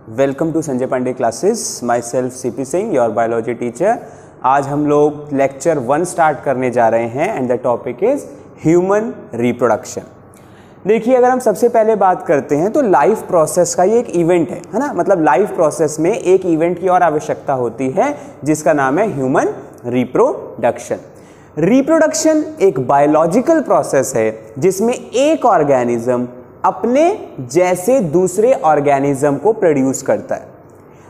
Welcome to Sanjay Pandey classes. Myself CP Singh, your biology teacher. आज हम लोग लेक्चर 1 स्टार्ट करने जा रहे हैं and the topic is human reproduction. देखिए, अगर हम सबसे पहले बात करते हैं तो लाइफ प्रोसेस का ये एक इवेंट है ना। मतलब लाइफ प्रोसेस में एक इवेंट की और आवश्यकता होती है जिसका नाम है ह्यूमन रिप्रोडक्शन। रिप्रोडक्शन एक बायोलॉजिकल प्रोसेस है जिसमें एक ऑर्गेनिज्म अपने जैसे दूसरे ऑर्गेनिज्म को प्रोड्यूस करता है।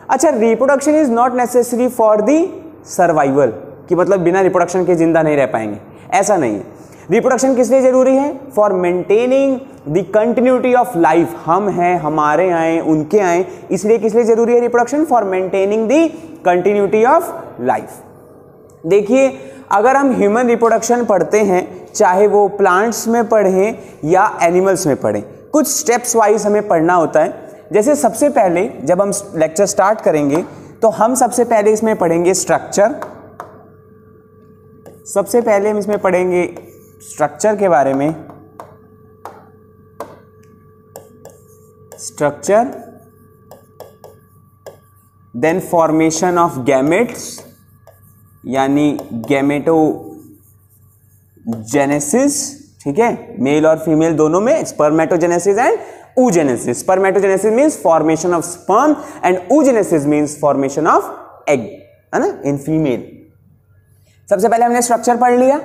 अच्छा, reproduction is not necessary for the survival, कि मतलब बिना रिप्रोडक्शन के जिंदा नहीं रह पाएंगे, ऐसा नहीं है। रिप्रोडक्शन किस लिए जरूरी है? For maintaining the continuity of life. हम हैं, हमारे आए, उनके आए, इसलिए किस लिए जरूरी है reproduction? For maintaining the continuity of life. देखिए, अगर हम ह्यूमन रिप्रोडक्शन पढ़ते हैं, चाहे वो प्लांट्स में पढ़ें या एनिमल्स में पढ़ें, कुछ स्टेप्स वाइज हमें पढ़ना होता है। जैसे सबसे पहले जब हम लेक्चर स्टार्ट करेंगे तो हम सबसे पहले इसमें पढ़ेंगे स्ट्रक्चर। सबसे पहले हम इसमें पढ़ेंगे स्ट्रक्चर के बारे में। Structure, then formation of gametes यानी गैमेटोजेनेसिस, ठीक है, मेल और फीमेल दोनों में, spermatogenesis and oogenesis। Spermatogenesis means formation of sperm and oogenesis means formation of egg, है ना, इन फीमेल। सबसे पहले हमने स्ट्रक्चर पढ़ लिया,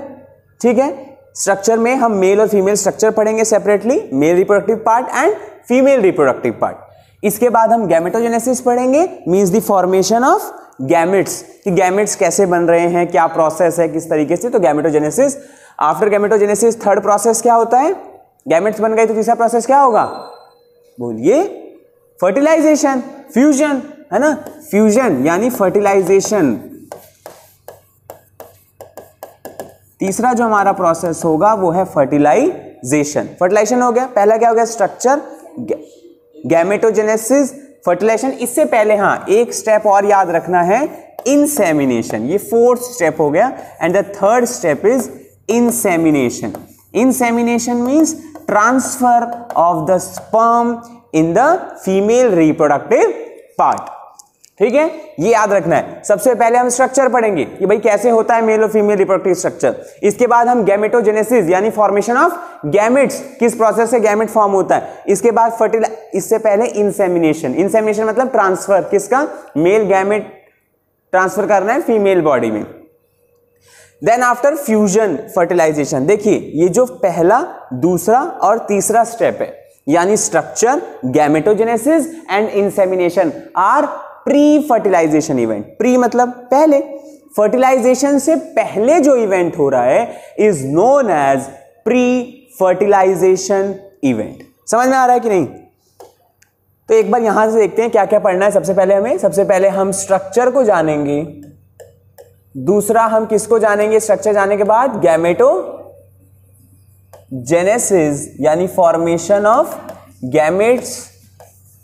ठीक है। स्ट्रक्चर में हम मेल और फीमेल स्ट्रक्चर पढ़ेंगे separately, male reproductive part and female reproductive part. इसके बाद हम गैमेटोजेनेसिस पढ़ेंगे, means the formation of gametes, कि गैमेट्स कैसे बन रहे हैं, क्या प्रोसेस है, किस तरीके से, तो gametogenesis. After gametogenesis third process क्या होता है? गैमेट्स बन गए तो तीसरा प्रोसेस क्या होगा? बोलिए। फर्टिलाइजेशन, फ्यूजन, है ना, फ्यूजन यानी फर्टिलाइजेशन। तीसरा जो हमारा प्रोसेस होगा वो है फर्टिलाइजेशन। फर्टिलाइजेशन हो गया, पहला क्या हो गया? Structure, gametogenesis, fertilisation. इससे पहले हाँ, एक स्टेप और याद रखना है, इंसेमिनेशन। ये फोर्थ स्टेप हो गया and the third step is insemination. Insemination means transfer of the sperm in the female reproductive part, ठीक है, ये याद रखना है। सबसे पहले हम स्ट्रक्चर पढ़ेंगे कि भाई कैसे होता है मेल और फीमेल रिप्रोडक्टिव स्ट्रक्चर। इसके बाद हम गैमेटोजेनेसिस यानी फॉर्मेशन ऑफ गैमेट्स, किस प्रोसेस से गैमेट फॉर्म होता है। इसके बाद इससे पहले इंसेमिनेशन। इंसेमिनेशन मतलब ट्रांसफर, किसका? मेल गैमेट ट्रांसफर करना है फीमेल बॉडी में। Then after fusion, fertilisation. देखिए, ये जो पहला, दूसरा और तीसरा स्टेप है, यानी structure, gametogenesis and insemination are pre fertilisation event. Pre मतलब पहले, फर्टिलाइजेशन से पहले जो इवेंट हो रहा है is known as pre fertilisation event. समझ में आ रहा है कि नहीं? तो एक बार यहां से देखते हैं क्या क्या पढ़ना है। सबसे पहले हम स्ट्रक्चर को जानेंगे। दूसरा हम किसको जानेंगे? स्ट्रक्चर जाने के बाद गैमेटोजेनेसिस यानी फॉर्मेशन ऑफ गैमेट्स।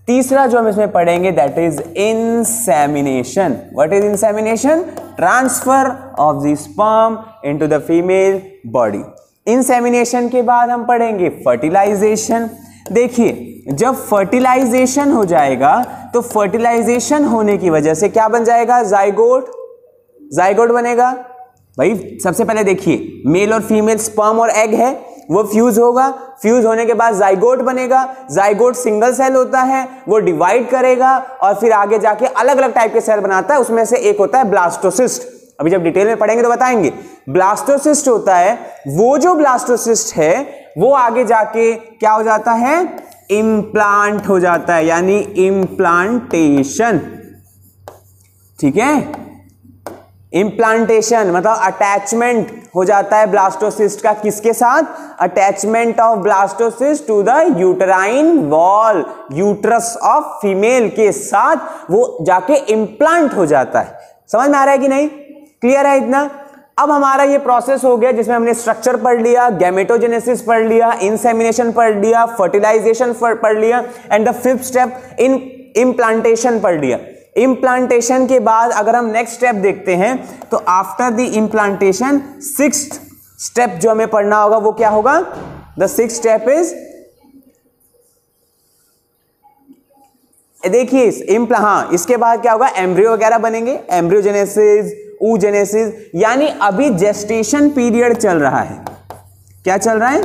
तीसरा जो हम इसमें पढ़ेंगे that is insemination. What is insemination? Transfer of the sperm into the female body. Insemination के बाद हम पढ़ेंगे फर्टिलाइजेशन। देखिए, जब फर्टिलाइजेशन हो जाएगा तो फर्टिलाइजेशन होने की वजह से क्या बन जाएगा? जाइगोट। जाइगोट बनेगा। भाई सबसे पहले देखिए, मेल और फीमेल स्पर्म और एग है, वो फ्यूज होगा। फ्यूज होने के बाद जाइगोट बनेगा। जाइगोट सिंगल सेल होता है, वो डिवाइड करेगा और फिर आगे जाके अलग अलग टाइप के सेल बनाता है। उसमें से एक होता है ब्लास्टोसिस्ट। अभी जब डिटेल में पढ़ेंगे तो बताएंगे। ब्लास्टोसिस्ट होता है, वो जो ब्लास्टोसिस्ट है वो आगे जाके क्या हो जाता है? इम्प्लांट हो जाता है, यानी इम्प्लांटेशन, ठीक है। इम्प्लांटेशन मतलब अटैचमेंट हो जाता है ब्लास्टोसिस्ट का, किसके साथ? Attachment of blastocyst to the uterine wall, uterus of female के साथ वो जाके इम्प्लांट हो जाता है। समझ में आ रहा है कि नहीं? क्लियर है इतना? अब हमारा ये प्रोसेस हो गया जिसमें हमने स्ट्रक्चर पढ़ लिया, गैमेटोजेनेसिस पढ़ लिया, इंसेमिनेशन पढ़ लिया, फर्टिलाइजेशन पढ़ लिया and the fifth step implantation पढ़ लिया। इम्प्लांटेशन के बाद अगर हम नेक्स्ट स्टेप देखते हैं तो after the implantation sixth step जो हमें पढ़ना होगा वो क्या होगा? द सिक्स्थ स्टेप इज देखिए हाँ, इसके बाद क्या होगा, एम्ब्रियो वगैरह बनेंगे, एम्ब्रियोजेनेसिस, oogenesis, यानी अभी जेस्टेशन पीरियड चल रहा है। क्या चल रहा है?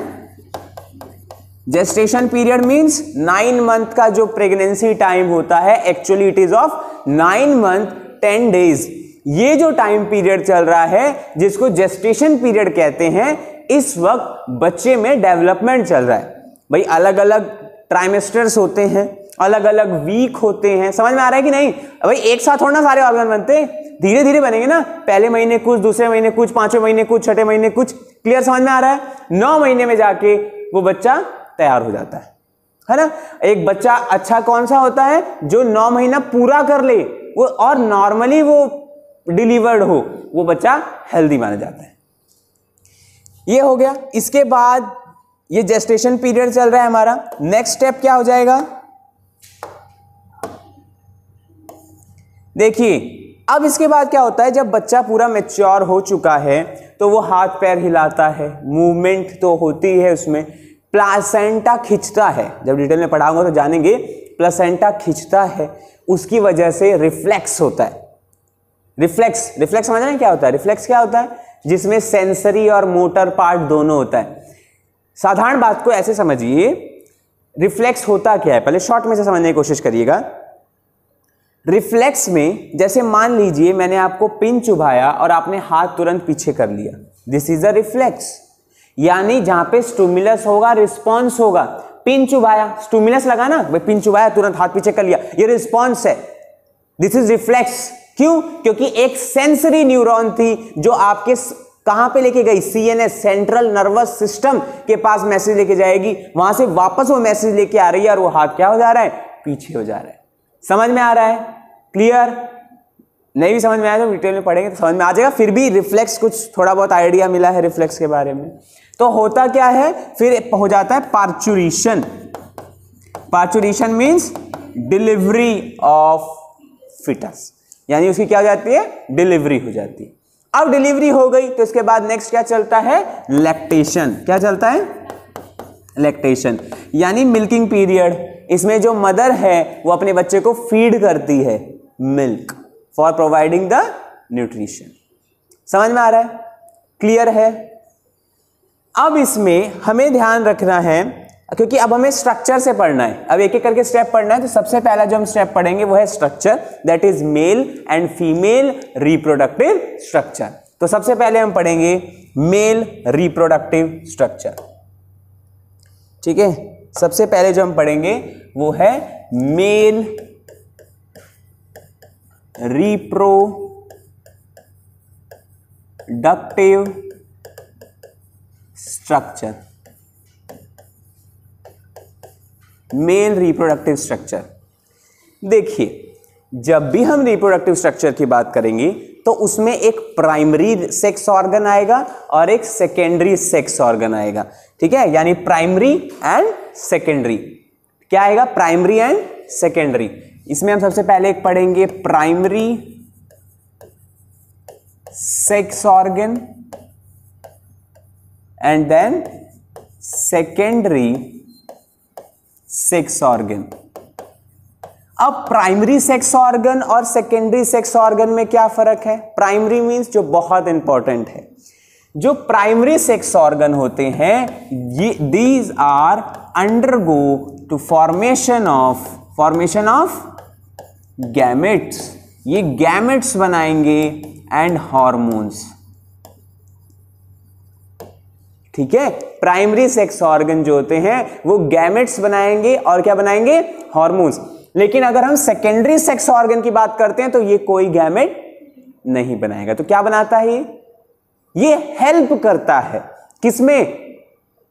जेस्टेशन पीरियड मींस 9 मंथ का जो प्रेगनेंसी टाइम होता है, actually it is of 9 month 10 days. ये जो टाइम पीरियड चल रहा है जिसको जेस्टेशन पीरियड कहते हैं, इस वक्त बच्चे में डेवलपमेंट चल रहा है। भाई अलग अलग ट्राइमेस्टर्स होते हैं, अलग अलग वीक होते हैं, समझ में आ रहा है कि नहीं? भाई एक साथ थोड़ा ना सारे ऑर्गन बनते, धीरे धीरे बनेंगे ना, पहले महीने कुछ, दूसरे महीने कुछ, पांचवें महीने कुछ, छठे महीने कुछ। क्लियर, समझ में आ रहा है? 9 महीने में जाके वो बच्चा तैयार हो जाता है ना। एक बच्चा अच्छा कौन सा होता है? जो 9 महीना पूरा कर ले वो और नॉर्मली वो डिलीवर्ड हो, वो बच्चा हेल्दी माना जाता है। ये हो गया। इसके बाद ये जेस्टेशन पीरियड चल रहा है हमारा। नेक्स्ट स्टेप क्या हो जाएगा? देखिए अब इसके बाद क्या होता है, जब बच्चा पूरा मैच्योर हो चुका है तो वो हाथ पैर हिलाता है, मूवमेंट तो होती है उसमें, प्लासेंटा खिंचता है। जब डिटेल में पढ़ाऊंगा तो जानेंगे, प्लासेंटा खिंचता है, उसकी वजह से रिफ्लेक्स होता है। रिफ्लेक्स समझ रहे हैं क्या होता है? रिफ्लेक्स क्या होता है? जिसमें सेंसरी और मोटर पार्ट दोनों होता है। साधारण बात को ऐसे समझिए, रिफ्लेक्स होता क्या है, पहले शॉर्ट में से समझने की कोशिश करिएगा। रिफ्लेक्स में जैसे मान लीजिए मैंने आपको पिन चुभाया और आपने हाथ तुरंत पीछे कर लिया, दिस इज अ रिफ्लेक्स। यानी जहां पे स्टिमुलस होगा रिस्पॉन्स होगा। पिन चुभाया, स्टिमुलस लगा ना, पिन चुभाया तुरंत हाथ पीछे कर लिया, ये रिस्पॉन्स है, दिस इज रिफ्लेक्स। क्यों? क्योंकि एक सेंसरी न्यूरॉन थी जो आपके कहां पे लेके गई, सीएनएस, सेंट्रल नर्वस सिस्टम के पास मैसेज लेके जाएगी, वहां से वापस वो मैसेज लेके आ रही है और वो हाथ क्या हो जा रहा है, पीछे हो जा रहा है। समझ में आ रहा है? क्लियर? नहीं भी समझ में आया तो डिटेल में पढ़ेंगे तो समझ में आ जाएगा। फिर भी रिफ्लेक्स कुछ थोड़ा बहुत आइडिया मिला है रिफ्लेक्स के बारे में। तो होता क्या है, फिर हो जाता है parturition. Parturition means delivery of foetus, यानी उसकी क्या हो जाती है, डिलीवरी हो जाती है। अब डिलीवरी हो गई तो इसके बाद नेक्स्ट क्या चलता है, लैक्टेशन। क्या चलता है? लैक्टेशन, यानी मिल्किंग पीरियड। इसमें जो मदर है वो अपने बच्चे को फीड करती है milk for providing the nutrition. समझ में आ रहा है? क्लियर है? अब इसमें हमें ध्यान रखना है, क्योंकि अब हमें स्ट्रक्चर से पढ़ना है, अब एक एक करके स्टेप पढ़ना है। तो सबसे पहला जो हम स्टेप पढ़ेंगे वो है structure, that is male and female reproductive structure. तो सबसे पहले हम पढ़ेंगे मेल रिप्रोडक्टिव स्ट्रक्चर। ठीक है, सबसे पहले जो हम पढ़ेंगे वो है mail reproductive structure. Mail reproductive structure. देखिए जब भी हम रिप्रोडक्टिव स्ट्रक्चर की बात करेंगे तो उसमें एक प्राइमरी सेक्स ऑर्गन आएगा और एक सेकेंडरी सेक्स ऑर्गन आएगा। ठीक है, यानी प्राइमरी एंड सेकेंडरी। क्या आएगा? Primary and secondary. इसमें हम सबसे पहले एक पढ़ेंगे primary sex organ and then secondary sex organ. अब प्राइमरी सेक्स ऑर्गन और सेकेंडरी सेक्स ऑर्गन में क्या फर्क है? प्राइमरी मींस जो बहुत इंपॉर्टेंट है, जो प्राइमरी सेक्स ऑर्गन होते हैं ये these are undergo to formation of gametes. ये गैमेट्स बनाएंगे एंड हॉर्मोन्स। ठीक है, प्राइमरी सेक्स ऑर्गन जो होते हैं वो गैमेट्स बनाएंगे और क्या बनाएंगे? हॉर्मोन्स। लेकिन अगर हम सेकेंडरी सेक्स ऑर्गन की बात करते हैं तो ये कोई गैमेट नहीं बनाएगा। तो क्या बनाता है ये हेल्प करता है किसमें?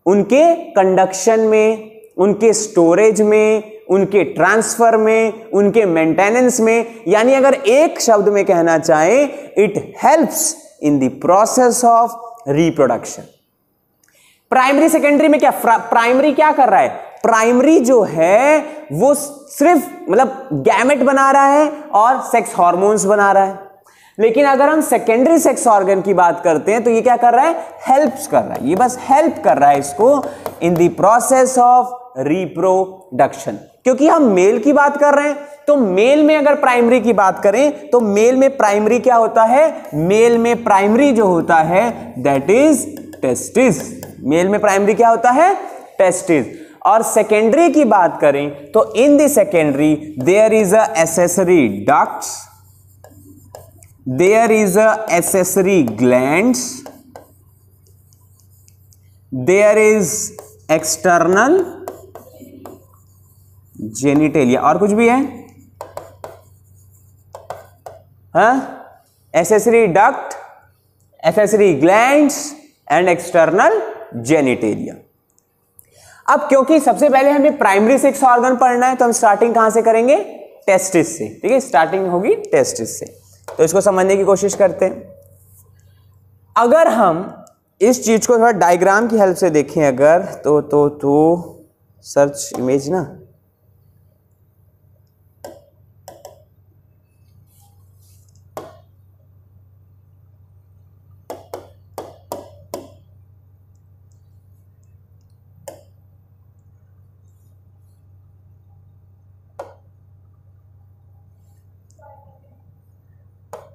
उनके कंडक्शन में, उनके स्टोरेज में, उनके ट्रांसफर में, उनके मेंटेनेंस में। यानी अगर एक शब्द में कहना चाहें, it helps in the process of reproduction. Primary secondary में क्या? प्राइमरी क्या कर रहा है? प्राइमरी जो है वो सिर्फ मतलब गैमेट बना रहा है और सेक्स हार्मोन्स बना रहा है। लेकिन अगर हम सेकेंडरी सेक्स ऑर्गन की बात करते हैं तो ये क्या कर रहा है? हेल्प्स कर रहा है। ये बस हेल्प कर रहा है इसको in the process of reproduction. क्योंकि हम मेल की बात कर रहे हैं तो मेल में अगर प्राइमरी की बात करें तो मेल में प्राइमरी क्या होता है, मेल में प्राइमरी जो होता है दैट इज टेस्टिस। मेल में प्राइमरी क्या होता है, टेस्टिस। और सेकेंडरी की बात करें तो in the secondary there is a accessory ducts, there is a accessory glands, there is external genitalia. और कुछ भी है, accessory duct, accessory glands and external genitalia. अब क्योंकि सबसे पहले हमें प्राइमरी सेक्स ऑर्गन पढ़ना है तो हम स्टार्टिंग कहां से करेंगे, टेस्टिस से। ठीक है, स्टार्टिंग होगी टेस्टिस से। तो इसको समझने की कोशिश करते हैं। अगर हम इस चीज को थोड़ा डायग्राम की हेल्प से देखें अगर तो सर्च इमेज ना,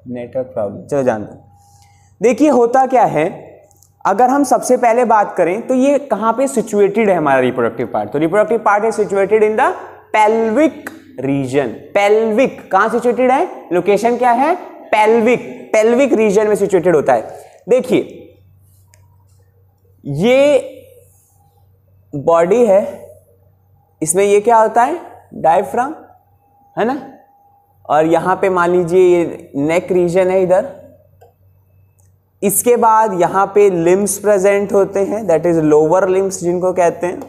नेटवर्क प्रॉब्लम, चलो जान दो। देखिए होता क्या है, अगर हम सबसे पहले बात करें तो ये कहां पे सिचुएटेड है हमारा रिप्रोडक्टिव पार्ट, तो रिप्रोडक्टिव पार्ट है situated in the pelvic region. Pelvic कहां सिचुएटेड है, लोकेशन क्या है, पेल्विक, पेल्विक रीजन में सिचुएटेड होता है। देखिए ये बॉडी है, इसमें ये क्या होता है, डायफ्राम है ना, और यहां पे मान लीजिए ये नेक रीजन है इधर। इसके बाद यहां पे लिम्स प्रेजेंट होते हैं, दैट इज लोअर लिम्स जिनको कहते हैं।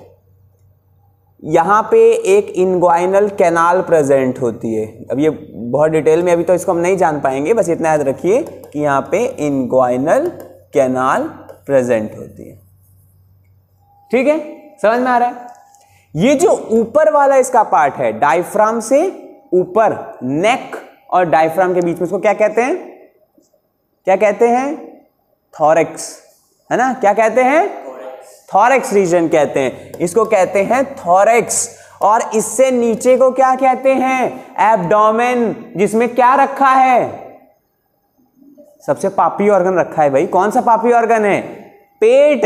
यहां पे एक इनग्वाइनल कैनाल प्रेजेंट होती है। अब ये बहुत डिटेल में अभी तो इसको हम नहीं जान पाएंगे, बस इतना याद रखिए कि यहां पे इनग्वाइनल कैनाल प्रेजेंट होती है। ठीक है, समझ में आ रहा है। ये जो ऊपर वाला इसका पार्ट है, डायफ्राम से ऊपर, नेक और डायफ्राम के बीच में, उसको क्या कहते हैं, क्या कहते हैं, थॉरेक्स, है ना, क्या कहते हैं, थॉरेक्स रीजन कहते हैं, इसको कहते हैं थॉरेक्स। और इससे नीचे को क्या कहते हैं, एब्डोमेन, जिसमें क्या रखा है, सबसे पापी ऑर्गन रखा है भाई। कौन सा पापी ऑर्गन है, पेट।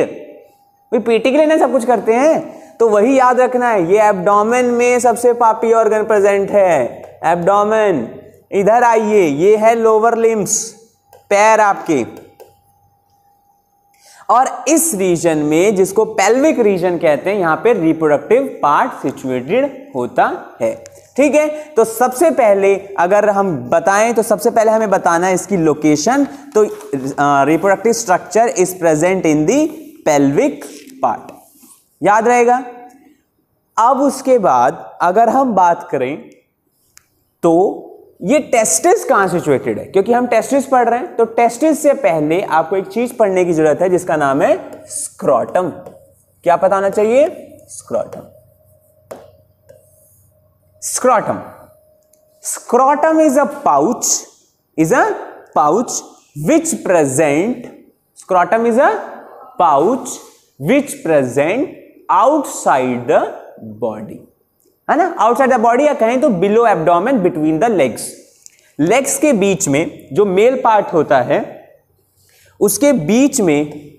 भाई पेटी के लिए ना सब कुछ करते हैं, तो वही याद रखना है। ये एब्डोमेन में सबसे पापी ऑर्गन प्रेजेंट है, एब्डोमेन। इधर आइए, ये है लोअर लिम्स, पैर आपके। और इस रीजन में, जिसको पेल्विक रीजन कहते हैं, यहां पे रिप्रोडक्टिव पार्ट सिचुएटेड होता है। ठीक है, तो सबसे पहले अगर हम बताएं तो सबसे पहले हमें बताना है इसकी लोकेशन। तो reproductive structure is present in the pelvic part, याद रहेगा। अब उसके बाद अगर हम बात करें तो ये टेस्टिस कहां सिचुएटेड है, क्योंकि हम टेस्टिस पढ़ रहे हैं, तो टेस्टिस से पहले आपको एक चीज पढ़ने की जरूरत है जिसका नाम है स्क्रोटम। क्या पता होना चाहिए, scrotum. Scrotum, scrotum is a pouch which present, scrotum is a pouch which present outside the body, है ना, आउटसाइड द बॉडी, या कहें तो below abdomen between the legs. Legs के बीच में जो मेल पार्ट होता है उसके बीच में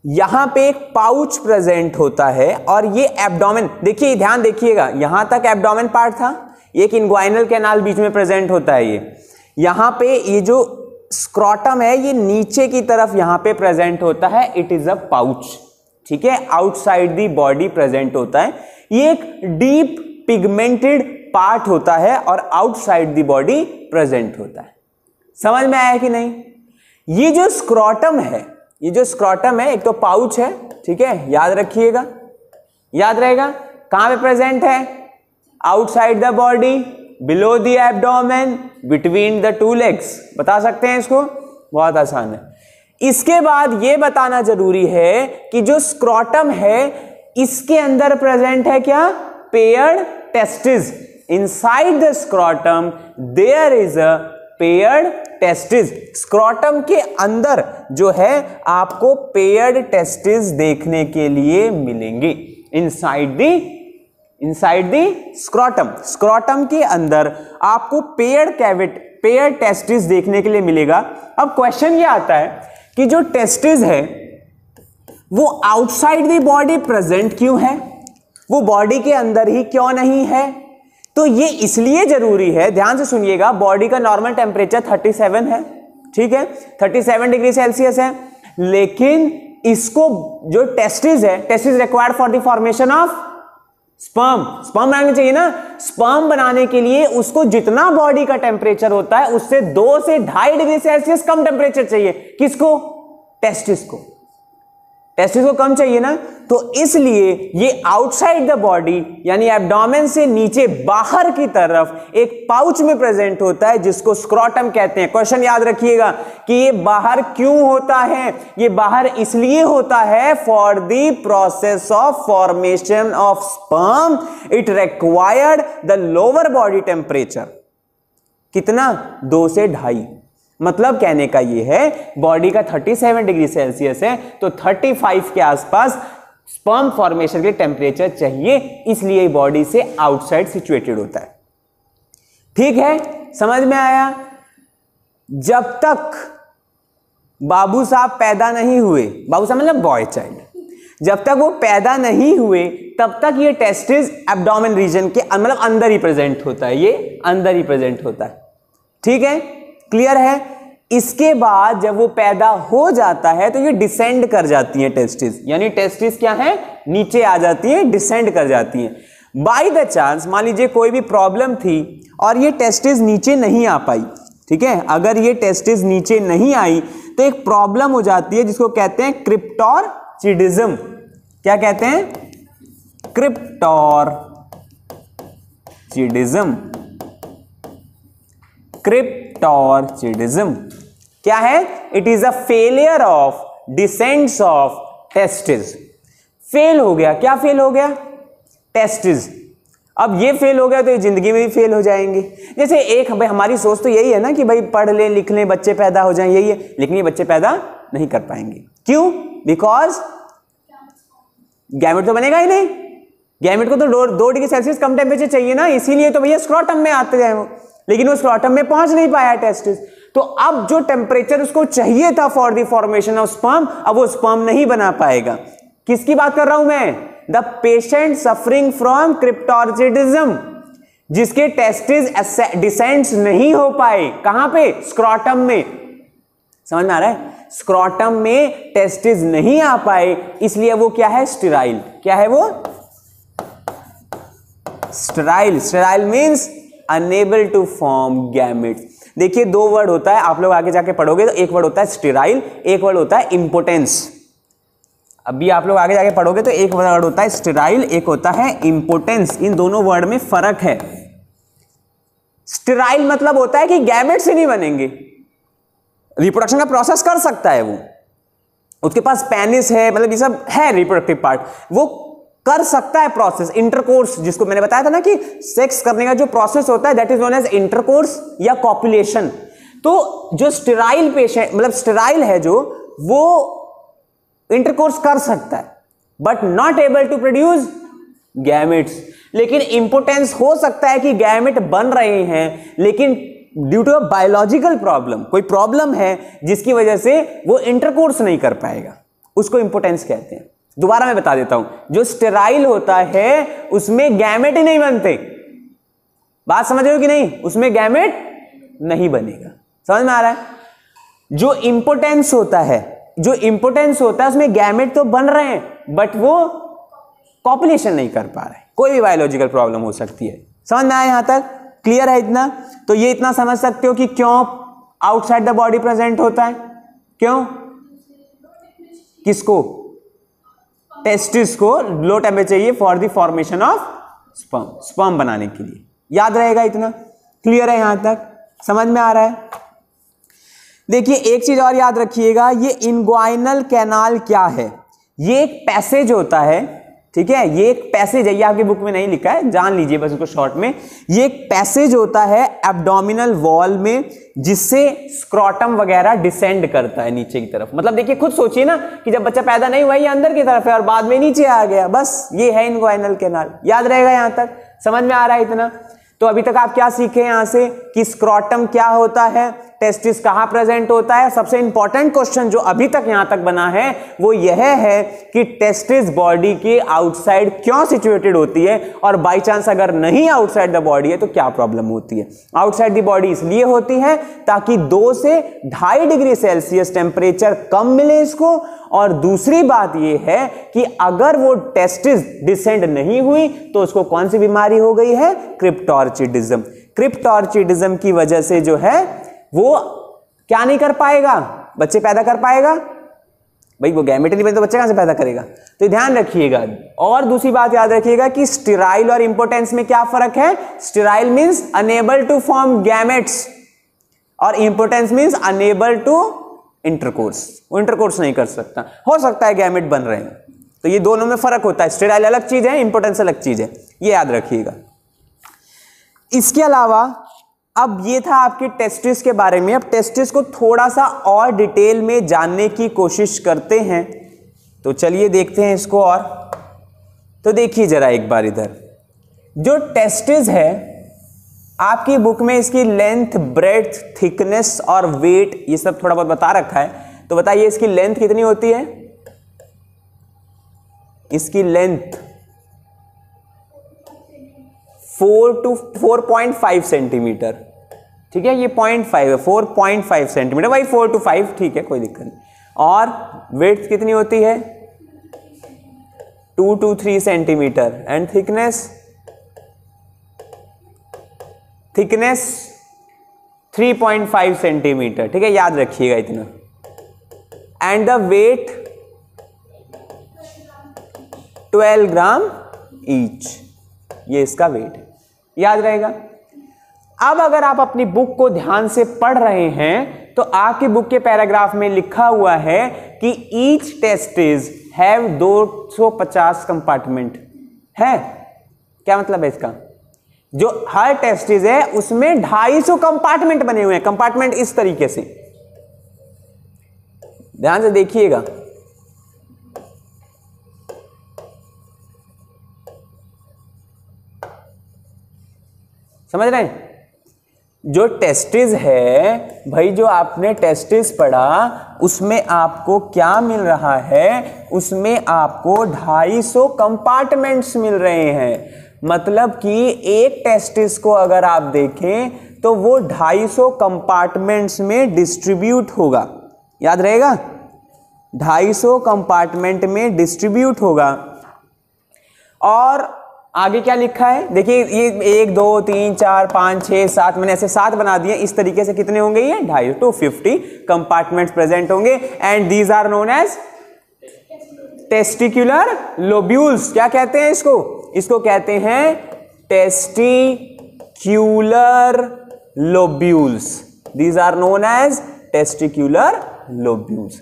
यहां पे एक पाउच प्रेजेंट होता है, और ये एब्डोमेन, देखिए ध्यान देखिएगा, यहां तक एब्डोमेन पार्ट था, एक इनग्वाइनल कैनाल बीच में प्रेजेंट होता है। ये यहां पे ये जो स्क्रोटम है ये नीचे की तरफ यहां पे प्रेजेंट होता है, इट इज अ पाउच। ठीक है, आउटसाइड दी बॉडी प्रेजेंट होता है। ये एक डीप पिगमेंटेड पार्ट होता है और आउटसाइड दी बॉडी प्रेजेंट होता है। समझ में आया कि नहीं। ये जो स्क्रोटम है, ये जो स्क्रोटम है, एक तो पाउच है, ठीक है, याद रखिएगा, याद रहेगा। कहां पे प्रेजेंट है, outside the body, below the abdomen, between the two legs. बता सकते हैं इसको, बहुत आसान है। इसके बाद यह बताना जरूरी है कि जो स्क्रोटम है इसके अंदर प्रेजेंट है क्या, paired testis. Inside the scrotum there is a paired testis. Scrotum के अंदर जो है आपको पेयर्ड टेस्टिस देखने के लिए मिलेंगे, inside inside the scrotum. Scrotum के अंदर आपको पेयर्ड टेस्टिस देखने के लिए मिलेगा। अब क्वेश्चन ये आता है कि जो टेस्टिस है वो आउटसाइड द बॉडी प्रेजेंट क्यों है, वो बॉडी के अंदर ही क्यों नहीं है? तो ये इसलिए जरूरी है, ध्यान से सुनिएगा, बॉडी का नॉर्मल टेम्परेचर 37 है, ठीक है, 37 डिग्री सेल्सियस है, लेकिन इसको जो टेस्टिस है, testis required for the formation of sperm बनाने चाहिए ना। स्पर्म बनाने के लिए उसको जितना बॉडी का टेम्परेचर होता है उससे 2 से 2.5 डिग्री सेल्सियस कम टेम्परेचर चाहिए। किसको? टेस्टिस को। टेस्टिस को कम चाहिए ना, तो इसलिए ये आउटसाइड द बॉडी यानी एब्डोमेन से नीचे बाहर की तरफ एक पाउच में प्रेजेंट होता है जिसको स्क्रॉटम कहते हैं। क्वेश्चन याद रखिएगा कि ये बाहर क्यों होता है? ये बाहर इसलिए होता है for the process of formation of sperm it required the lower body temperature. कितना? 2 से 2.5। मतलब कहने का ये है बॉडी का 37 डिग्री सेल्सियस है तो 35 के आसपास स्पर्म फॉर्मेशन के लिए टेम्परेचर चाहिए, इसलिए बॉडी से आउटसाइड सिचुएटेड होता है। ठीक है, समझ में आया? जब तक बाबू साहब पैदा नहीं हुए, बाबू साहब मतलब बॉय चाइल्ड, जब तक वो पैदा नहीं हुए तब तक ये टेस्टिस एब्डोमेन रीजन के मतलब अंदर ही प्रेजेंट होता है, ये अंदर ही प्रेजेंट होता है। ठीक है, क्लियर है? इसके बाद जब वो पैदा हो जाता है तो ये डिसेंड कर जाती है टेस्टिस, यानी टेस्टिस क्या है? नीचे आ जाती है, डिसेंड कर जाती है। बाय द चांस मान लीजिए कोई भी प्रॉब्लम थी और ये टेस्टिस नीचे नहीं आ पाई, ठीक है, अगर ये टेस्टिस नीचे नहीं आई तो एक प्रॉब्लम हो जाती है जिसको कहते हैं क्रिप्टोरचिडिज्म। क्या कहते हैं? क्रिप्टोरचिडिज्म। क्रिप्टोरचिडिज्म क्या है? It is a failure of descents of testis. Fail हो गया, क्या फेल हो गया? टेस्टिस। अब ये फेल हो गया तो ये जिंदगी में भी फेल हो जाएंगे। जैसे एक भाई हमारी सोच तो यही है ना कि भाई पढ़ ले लिख ले बच्चे पैदा हो जाएं, यही है, लेकिन ये बच्चे पैदा नहीं कर पाएंगे। क्यों? बिकॉज गैमेट तो बनेगा ही नहीं, गैमेट को तो 2 डिग्री सेल्सियस कम टेम्परेचर चाहिए ना, इसीलिए तो भैया स्क्रॉटम में आते जाए वो, लेकिन वो स्क्रॉटम में पहुंच नहीं पाया टेस्टिस। तो अब जो टेम्परेचर उसको चाहिए था for the formation of sperm, अब वो स्पर्म नहीं बना पाएगा। किसकी बात कर रहा हूं मैं? द पेशेंट सफरिंग फ्रॉम क्रिप्टोरचिडिज्म, जिसके टेस्टिस डिसेंट्स नहीं हो पाए। कहां पे? स्क्रॉटम में। समझ में आ रहा है? स्क्रॉटम में टेस्टिस नहीं आ पाए, इसलिए वो क्या है? स्टेराइल। क्या है वो? Sterile. Sterile means unable to form gametes. देखिए 2 वर्ड होता है, आप लोग आगे जाके पढ़ोगे तो एक वर्ड होता है स्टेराइल, एक वर्ड होता है इंपोटेंस। अभी आप लोग आगे जाके पढ़ोगे तो एक वर्ड होता है स्टेराइल, एक होता है इंपोटेंस। इन दोनों वर्ड में फर्क है। स्टेराइल मतलब होता है कि गैमेट्स ही नहीं बनेंगे, रिप्रोडक्शन का प्रोसेस कर सकता है वो, उसके पास पेनिस है, मतलब ये सब है रिप्रोडक्टिव पार्ट, वो कर सकता है प्रोसेस। इंटरकोर्स, जिसको मैंने बताया था ना कि सेक्स करने का जो प्रोसेस होता है that is known as intercourse या कॉपुलेशन। तो जो स्टेराइल पेशेंट मतलब स्टेराइल है जो, वो इंटरकोर्स कर सकता है but not able to produce gametes. लेकिन इंपोटेंस हो सकता है कि गैमेट बन रहे हैं लेकिन due to a biological problem, कोई प्रॉब्लम है जिसकी वजह से वो इंटरकोर्स नहीं कर पाएगा, उसको इंपोटेंस कहते हैं। दोबारा मैं बता देता हूं, जो स्टेराइल होता है उसमें गैमेट ही नहीं बनते। बात समझ रहे हो कि नहीं? उसमें गैमेट नहीं बनेगा। समझ में आ रहा है? जो इंपोटेंस होता है, जो इंपोटेंस होता है उसमें गैमेट तो बन रहे हैं बट वो कॉपुलेशन नहीं कर पा रहे। कोई भी बायोलॉजिकल प्रॉब्लम हो सकती है। समझ में आया यहां तक? क्लियर है इतना? तो ये इतना समझ सकते हो कि क्यों आउटसाइड द बॉडी प्रेजेंट होता है। क्यों? किसको? टेस्टिस को लो टेम्परेचर चाहिए for the formation of sperm, sperm बनाने के लिए। याद रहेगा इतना? क्लियर है यहां तक? समझ में आ रहा है? देखिए एक चीज और याद रखिएगा, ये इनग्वाइनल कैनाल क्या है? ये एक पैसेज होता है ठीक है, ये एक पैसेज है, ये आपकी बुक में नहीं लिखा है, जान लीजिए बस उसको शॉर्ट में। ये एक पैसेज होता है एब्डोमिनल वॉल में, जिससे स्क्रॉटम वगैरह डिसेंड करता है नीचे की तरफ। मतलब देखिए, खुद सोचिए ना कि जब बच्चा पैदा नहीं हुआ ये अंदर की तरफ है और बाद में नीचे आ गया, बस ये है इन्ग्वाइनल कैनाल। याद रहेगा, यहां तक समझ में आ रहा है इतना? तो अभी तक आप क्या सीखे यहां से कि स्क्रॉटम क्या होता है, टेस्टिस कहां प्रेजेंट होता है। सबसे इंपॉर्टेंट क्वेश्चन जो अभी तक यहां तक बना है वो यह है कि टेस्टिस बॉडी के आउटसाइड क्यों सिचुएटेड होती है, और बाय चांस अगर नहीं आउटसाइड द बॉडी है तो क्या प्रॉब्लम होती है। आउटसाइड द बॉडी इसलिए होती है ताकि 2 से 2.5 डिग्री सेल्सियस टेम्परेचर कम मिले इसको, और दूसरी बात यह है कि अगर वो टेस्टिस डिसेंड नहीं हुई तो उसको कौन सी बीमारी हो गई है, क्रिप्टोर्चिडिज्म। क्रिप्टोर्चिडिज्म की वजह से जो है वो क्या नहीं कर पाएगा, बच्चे पैदा कर पाएगा भाई, वो गैमेट नहीं बने तो बच्चे कहां से पैदा करेगा। तो ध्यान रखिएगा। और दूसरी बात याद रखिएगा कि स्टेराइल और इंपोर्टेंस में क्या फर्क है। Sterile means unable to form gametes और impotence means unable to intercourse. वो इंटरकोर्स नहीं कर सकता, हो सकता है गैमेट बन रहे हैं। तो ये दोनों में फर्क होता है, स्टेराइल अलग चीज है, इंपोर्टेंस अलग चीज है, ये याद रखिएगा। इसके अलावा अब ये था आपके टेस्टिस के बारे में। अब टेस्टिस को थोड़ा सा और डिटेल में जानने की कोशिश करते हैं, तो चलिए देखते हैं इसको। और तो देखिए जरा एक बार इधर, जो टेस्टिस है आपकी बुक में इसकी लेंथ, ब्रेड्थ, थिकनेस और वेट ये सब थोड़ा बहुत बता रखा है। तो बताइए इसकी लेंथ कितनी होती है। इसकी लेंथ 4 to 4.5 सेंटीमीटर, ठीक है, ये 0.5 है, 4.5 सेंटीमीटर, भाई 4 to 5 ठीक है, कोई दिक्कत नहीं। और वेट कितनी होती है 2 to 3 centimetre, and thickness 3.5 centimetre, ठीक है, याद रखिएगा इतना। And the weight 12 gram each, ये इसका वेट है, याद रहेगा। अब अगर आप अपनी बुक को ध्यान से पढ़ रहे हैं तो आपकी बुक के पैराग्राफ में लिखा हुआ है कि ईच टेस्टिस हैव 250 कंपार्टमेंट है। क्या मतलब है इसका, जो हर टेस्टिस है उसमें 250 कंपार्टमेंट बने हुए हैं। कंपार्टमेंट इस तरीके से, ध्यान से देखिएगा। समझ रहे हैं, जो टेस्टिस है भाई, जो आपने टेस्टिस पढ़ा उसमें आपको क्या मिल रहा है, उसमें आपको 250 कंपार्टमेंट्स मिल रहे हैं। मतलब कि एक टेस्टिस को अगर आप देखें तो वो 250 कंपार्टमेंट्स में डिस्ट्रीब्यूट होगा, याद रहेगा, 250 कंपार्टमेंट में डिस्ट्रीब्यूट होगा। और आगे क्या लिखा है देखिए, ये 1 2 3 4 5 6 7 मैंने ऐसे 7 बना दिए। इस तरीके से कितने होंगे ये 250 to 50 कंपार्टमेंट्स प्रेजेंट होंगे, and these are known as testicular lobules. क्या कहते हैं इसको, इसको कहते हैं testicular lobules. These are known as testicular lobules.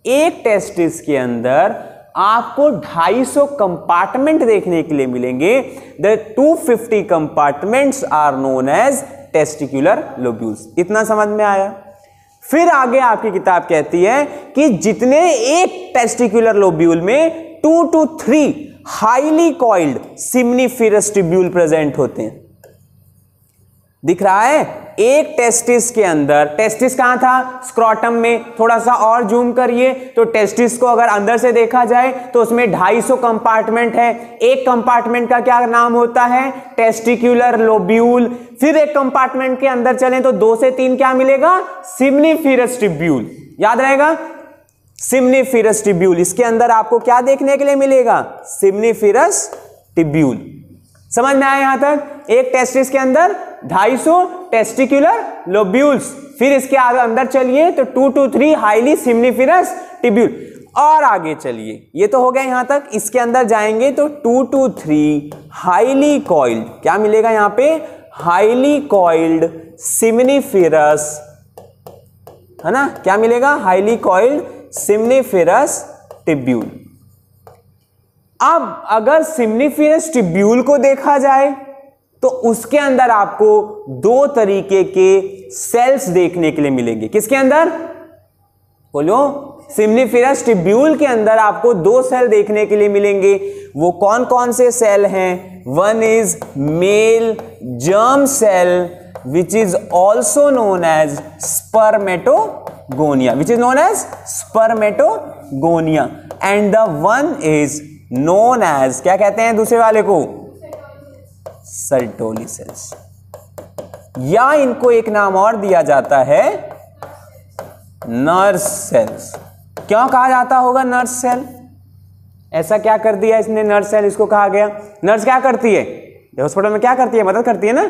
एक टेस्टिस के अंदर आपको 250 कंपार्टमेंट देखने के लिए मिलेंगे। The 250 compartments are known as testicular lobules. इतना समझ में आया। फिर आगे आपकी किताब कहती है कि जितने एक टेस्टिकुलर लोब्यूल में 2 to 3 highly coiled seminiferous tubule present होते हैं। दिख रहा है, एक टेस्टिस के अंदर, टेस्टिस कहां था, स्क्रॉटम में। थोड़ा सा और जूम करिए तो टेस्टिस को अगर अंदर से देखा जाए तो उसमें 250 कंपार्टमेंट है। एक कंपार्टमेंट का क्या नाम होता है, टेस्टिकुलर लोब्यूल। फिर एक कंपार्टमेंट के अंदर चलें तो 2 से 3 क्या मिलेगा, सिम्निफेरस ट्यूब्यूल। याद रहेगा, सिम्निफेरस ट्यूब्यूल। इसके अंदर आपको क्या देखने के लिए मिलेगा, सिम्निफेरस ट्यूब्यूल। समझ में आया यहां तक। एक टेस्टिस के अंदर 250 टेस्टिकुलर लोब्यूल्स। फिर इसके आगे अंदर चलिए तो 2 to 3 हाईली सिम्निफेरस ट्यूब्यूल। और आगे चलिए, ये तो हो गया यहां तक। इसके अंदर जाएंगे तो 2 to 3 हाईली कॉइल्ड, क्या मिलेगा यहां पे, हाईली कॉइल्ड सिम्निफेरस, है ना, क्या मिलेगा, हाईली कॉइल्ड सिम्निफेरस ट्यूब्यूल। अब अगर सिम्निफिरस ट्यूब्यूल को देखा जाए तो उसके अंदर आपको दो तरीके के सेल्स देखने के लिए मिलेंगे। किसके अंदर बोलो? सिम्निफिरस ट्यूब्यूल के अंदर आपको दो सेल देखने के लिए मिलेंगे। वो कौन कौन से सेल हैं? One is male germ cell which is also known as spermatogonia, which is known as spermatogonia, and the one is known as, क्या कहते हैं दूसरे वाले को? सर्टोली सेल्स, या इनको एक नाम और दिया जाता है नर्स सेल्स। क्यों कहा जाता होगा नर्स सेल? ऐसा क्या कर दिया इसने नर्स सेल इसको कहा गया? नर्स क्या करती है हॉस्पिटल में? क्या करती है? मदद करती है ना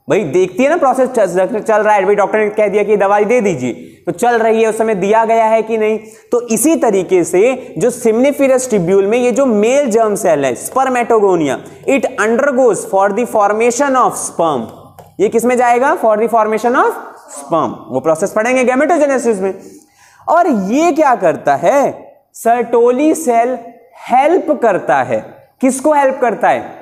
भाई, देखती है ना प्रोसेस चल रहा है, भाई डॉक्टर ने कह दिया कि दवाई दे दीजिए तो चल रही है, उस समय दिया गया है कि नहीं। तो इसी तरीके से जो सिम्निफिरस ट्यूब्यूल में ये जो मेल जर्म सेल है spermatogonia, it undergoes for the formation of sperm. ये किस में जाएगा? For the formation of sperm. वो प्रोसेस पढ़ेंगे गैमेटोजेनेसिस में। और ये क्या करता है? सर्टोली सेल हेल्प करता है। किसको हेल्प करता है?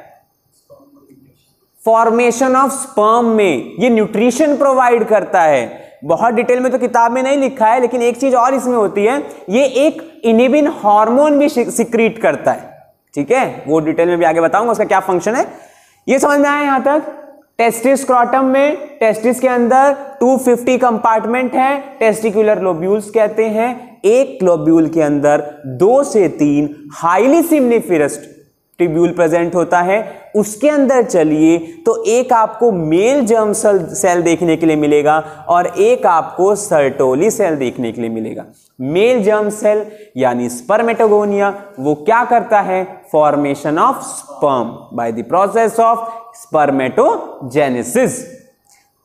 फॉर्मेशन ऑफ स्पर्म में। ये न्यूट्रिशन प्रोवाइड करता है। बहुत डिटेल में तो किताब में नहीं लिखा है, लेकिन एक चीज और इसमें होती है, ये एक इनिबिन हार्मोन भी सिक्रीट करता है। ठीक है, वो डिटेल में भी आगे बताऊंगा उसका क्या फंक्शन है। ये समझ में आया यहां तक? टेस्टिस स्क्रॉटम में, टेस्टिस के अंदर 250 कंपार्टमेंट है, टेस्टिकुलर लोब्यूल्स कहते हैं। एक लोब्यूल के अंदर 2 से 3 हाईली सिम्निफिरस ट्यूब्यूल प्रेजेंट होता है। उसके अंदर चलिए तो एक आपको मेल जर्म सेल देखने के लिए मिलेगा और एक आपको सर्टोली सेल देखने के लिए मिलेगा। मेल जर्म सेल यानी स्पर्मेटोगोनिया, वो क्या करता है? Formation of sperm by the process of spermatogenesis.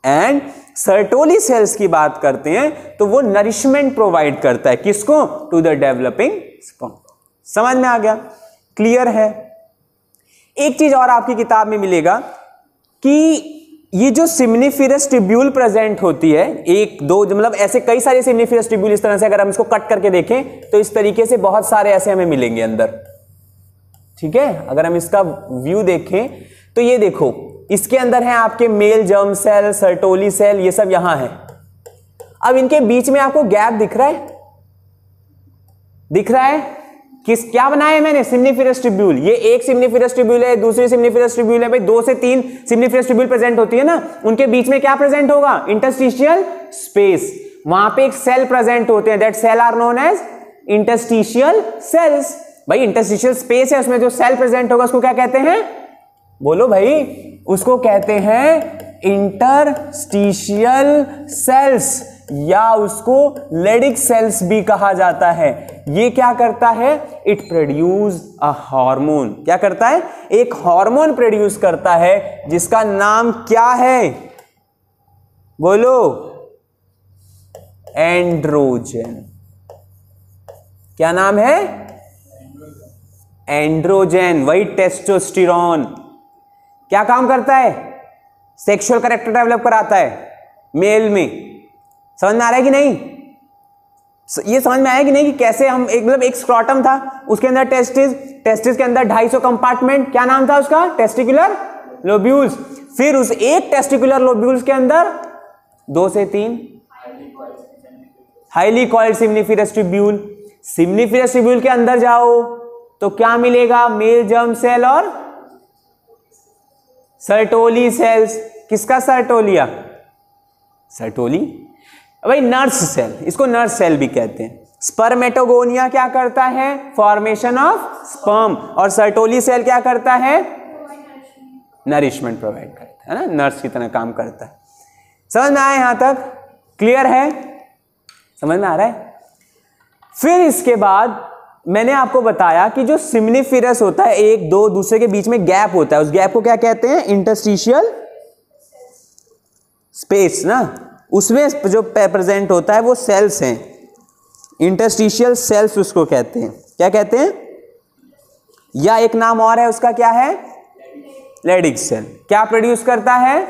And Sertoli cells की बात करते हैं तो वो नरिशमेंट प्रोवाइड करता है। किसको? To the developing sperm. समझ में आ गया? क्लियर है? एक चीज और आपकी किताब में मिलेगा कि ये जो सिम्निफिरस ट्यूब्यूल प्रेजेंट होती है, एक दो मतलब ऐसे कई सारे सिम्निफिरस ट्यूब्यूल इस तरह से अगर हम इसको कट करके देखें तो इस तरीके से बहुत सारे ऐसे हमें मिलेंगे अंदर। ठीक है, अगर हम इसका व्यू देखें तो ये देखो, इसके अंदर है आपके male germ cell, Sertoli cell, ये सब यहां है। अब इनके बीच में आपको गैप दिख रहा है? दिख रहा है? क्या बनाया है मैंने? सिम्निफिरस ट्यूब्यूल। ये एक सिम्निफिरस ट्यूब्यूल है, दूसरी सिम्निफिरस ट्यूब्यूल है। भाई 2 से 3 सिम्निफिरस ट्यूब्यूल प्रेजेंट होती है ना, उनके बीच में क्या प्रेजेंट होगा? Interstitial space. वहां पे एक सेल प्रेजेंट होते हैं, that cell are known as interstitial cells. भाई इंटरस्टिशियल स्पेस है, उसमें जो सेल प्रेजेंट होगा उसको क्या कहते हैं? बोलो भाई, उसको कहते हैं इंटरस्टिशियल सेल्स, या उसको लेडिक सेल्स भी कहा जाता है। ये क्या करता है? It produce a hormone. क्या करता है? एक हार्मोन प्रोड्यूस करता है जिसका नाम क्या है? बोलो, एंड्रोजन। क्या नाम है? एंड्रोजन। वही टेस्टोस्टेरोन। क्या काम करता है? सेक्सुअल कैरेक्टर डेवलप कराता है मेल में। समझ में आ रहा है कि नहीं? ये समझ में आया कि नहीं कि कैसे हम एक स्क्रॉटम था, उसके अंदर टेस्टिस के अंदर 250 कंपार्टमेंट, क्या नाम था उसका? Testicular lobules. फिर उस एक टेस्टिकुलर लोब्यूल्स के अंदर 2 से 3 हाईली कॉइल्ड सिम्निफिरस ट्यूब्यूल। सिम्निफिरस ट्यूब्यूल के अंदर जाओ तो क्या मिलेगा? मेल जर्म सेल और सर्टोली सेल्स। किसका सर्टोलिया? सर्टोली भाई नर्स सेल, इसको नर्स सेल भी कहते हैं। स्पर्मेटोगोनिया क्या करता है? Formation of sperm. और सर्टोली सेल क्या करता है? नरिशमेंट प्रोवाइड करता है ना, नर्स की तरह काम करता है। समझ में आया यहां तक? क्लियर है? समझ में आ रहा है? फिर इसके बाद मैंने आपको बताया कि जो सिम्निफिरस होता है, एक दो दूसरे के बीच में गैप होता है, उस गैप को क्या कहते हैं? इंटरस्टिशियल स्पेस ना, उसमें जो प्रेजेंट होता है वो सेल्स हैं, इंटरस्टिशियल सेल्स उसको कहते हैं। क्या कहते हैं? या एक नाम और है उसका, क्या है? Leydig cell. क्या प्रोड्यूस करता है?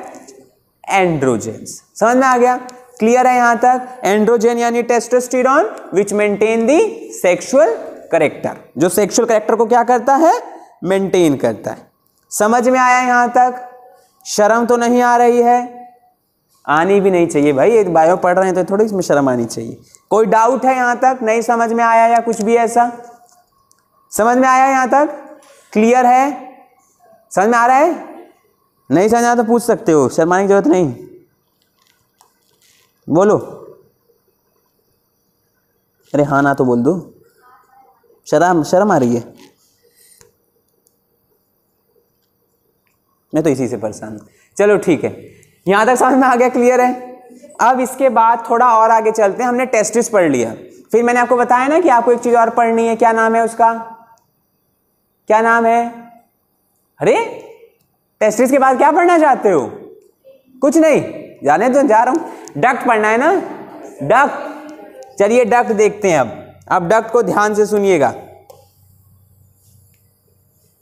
एंड्रोजेंस। समझ में आ गया? क्लियर है यहां तक? एंड्रोजन यानी testosterone which maintain the sexual character, जो सेक्सुअल कैरेक्टर को क्या करता है? मेंटेन करता है। समझ में आया यहां तक? शर्म तो नहीं आ रही है? आनी भी नहीं चाहिए भाई, ये बायो पढ़ रहे हैं तो थोड़ी इसमें शर्म आनी चाहिए। कोई डाउट है यहां तक? नहीं समझ में आया या कुछ भी ऐसा? समझ में आया यहां तक? क्लियर है? समझ में आ रहा है? नहीं समझ आया तो पूछ सकते हो, शर्माने की जरूरत नहीं। बोलो, अरे हाँ ना तो बोल दो, शर्म आ रही है? मैं तो इसी से परेशान हूं। चलो ठीक है, यहां तक समझ में आ गया? क्लियर है? अब इसके बाद थोड़ा और आगे चलते हैं। हमने टेस्टिस पढ़ लिया, फिर मैंने आपको बताया ना कि आपको एक चीज और पढ़नी है। क्या नाम है उसका? क्या नाम है? अरे टेस्टिस के बाद क्या पढ़ना चाहते हो? कुछ नहीं, जाने तो जा रहा हूं। डक्ट पढ़ना है ना? डक्ट, चलिए डक्ट देखते हैं। अब डक्ट को ध्यान से सुनिएगा।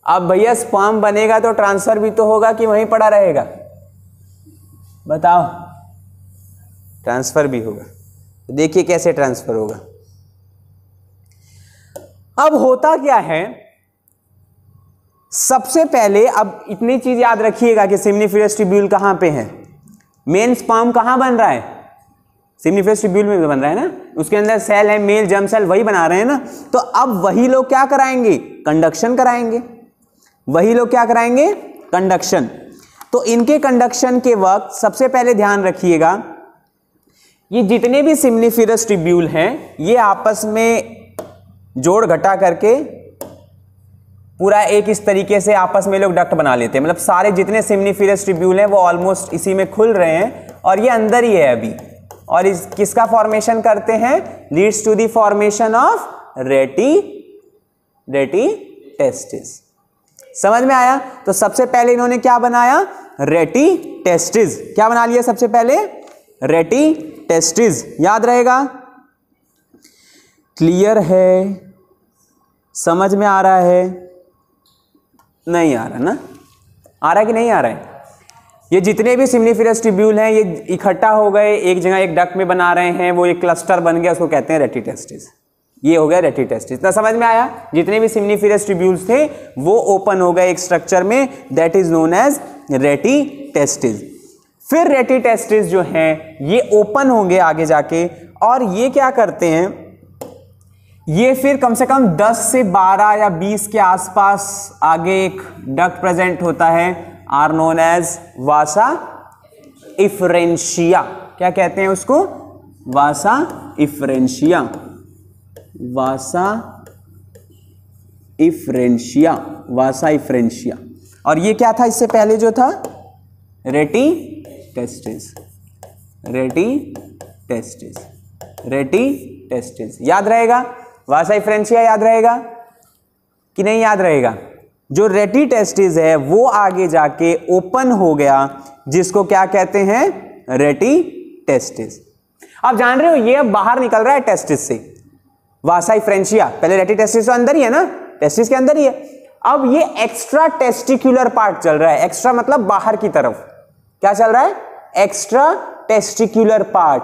अब भैया स्पर्म बनेगा तो ट्रांसफर भी तो होगा कि वहीं पड़ा रहेगा? बताओ। ट्रांसफर भी होगा। तो देखिए कैसे ट्रांसफर होगा। अब होता क्या है, सबसे पहले अब इतनी चीज याद रखिएगा कि सेमिनिफेरस ट्यूब्यूल कहां पे है। मेन स्पर्म कहां बन रहा है? सेमिनिफेरस ट्यूब्यूल में बन रहा है ना, उसके अंदर सेल है, मेल जर्म सेल, वही बना रहे हैं ना। तो अब वही लोग क्या कराएंगे? कंडक्शन कराएंगे। वही लोग क्या कराएंगे? कंडक्शन। तो इनके कंडक्शन के वक्त सबसे पहले ध्यान रखिएगा, ये जितने भी सेमिनिफेरस ट्यूब्यूल हैं ये आपस में जोड़ घटा करके पूरा एक इस तरीके से आपस में लोग डक्ट बना लेते हैं। मतलब सारे जितने सेमिनिफेरस ट्यूब्यूल हैं वो ऑलमोस्ट इसी में खुल रहे हैं और ये अंदर ही है अभी। और इस किसका फॉर्मेशन करते हैं? Leads to the formation of rete testis. समझ में आया? तो सबसे पहले इन्होंने क्या बनाया? रेटी टेस्टिस। क्या बना लिया सबसे पहले? रेटी टेस्टिस। याद रहेगा? क्लियर है? समझ में आ रहा है? नहीं आ रहा ना? आ रहा है कि नहीं आ रहा है? ये जितने भी सेमिनिफेरस ट्यूब्यूल हैं ये इकट्ठा हो गए एक जगह, एक डक्ट में बना रहे हैं, वो एक क्लस्टर बन गया, उसको कहते हैं रेटी टेस्टिस। ये हो गया रेटी टेस्टिस। इतना समझ में आया? जितने भी सेमिनिफेरस ट्यूब्यूल्स थे वो ओपन हो गए एक स्ट्रक्चर में, दैट इज नोन एज रेटी टेस्टिस। फिर रेटी टेस्टिस जो हैं ये ओपन होंगे आगे जाके, और ये क्या करते हैं, ये फिर कम से कम 10 से 12 या 20 के आसपास आगे एक डक्ट प्रेजेंट होता है, आर नोन एज वासा इफरेंशिया। क्या कहते हैं उसको? वासा इफरेंशिया। वासा इफरेंशिया, वासा इफरेंशिया। और ये क्या था इससे पहले जो था? रेटी टेस्टिस। रेटी टेस्टिस, रेटी टेस्टिस। याद रहेगा? वासा इफरेंशिया याद रहेगा कि नहीं याद रहेगा? जो रेटी टेस्टिस है वो आगे जाके ओपन हो गया, जिसको क्या कहते हैं? रेटी टेस्टिस। आप जान रहे हो ये अब बाहर निकल रहा है टेस्टिस से। वासा इफरेंशिया, पहले रेटी टेस्टिस तो अंदर ही है ना, टेस्टिस के अंदर ही है। अब ये एक्स्ट्रा टेस्टिकुलर पार्ट चल रहा है। एक्स्ट्रा मतलब बाहर की तरफ। क्या चल रहा है? Extra testicular part.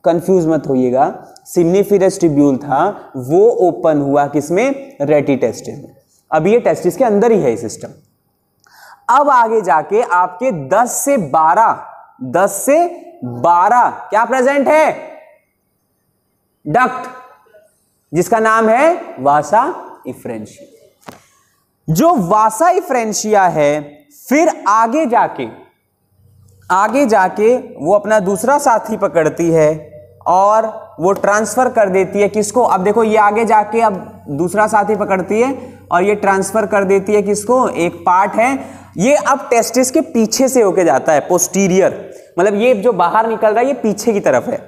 कंफ्यूज मत होइएगा, सेमिनिफेरस ट्यूब्यूल था वो ओपन हुआ किसमें? रेटी टेस्टिस में। अब ये टेस्टिस के अंदर ही है सिस्टम। अब आगे जाके आपके 10 से 12 क्या प्रेजेंट है? डक्ट, जिसका नाम है वासा इफरेंशिया। जो वासा इफरेंशिया है फिर आगे जाके वो अपना दूसरा साथी पकड़ती है और वो ट्रांसफर कर देती है किसको? अब देखो ये आगे जाके अब दूसरा साथी पकड़ती है और ये ट्रांसफर कर देती है किसको? एक पार्ट है ये अब टेस्टिस के पीछे से होके जाता है, पोस्टीरियर। मतलब ये जो बाहर निकल रहा है ये पीछे की तरफ है।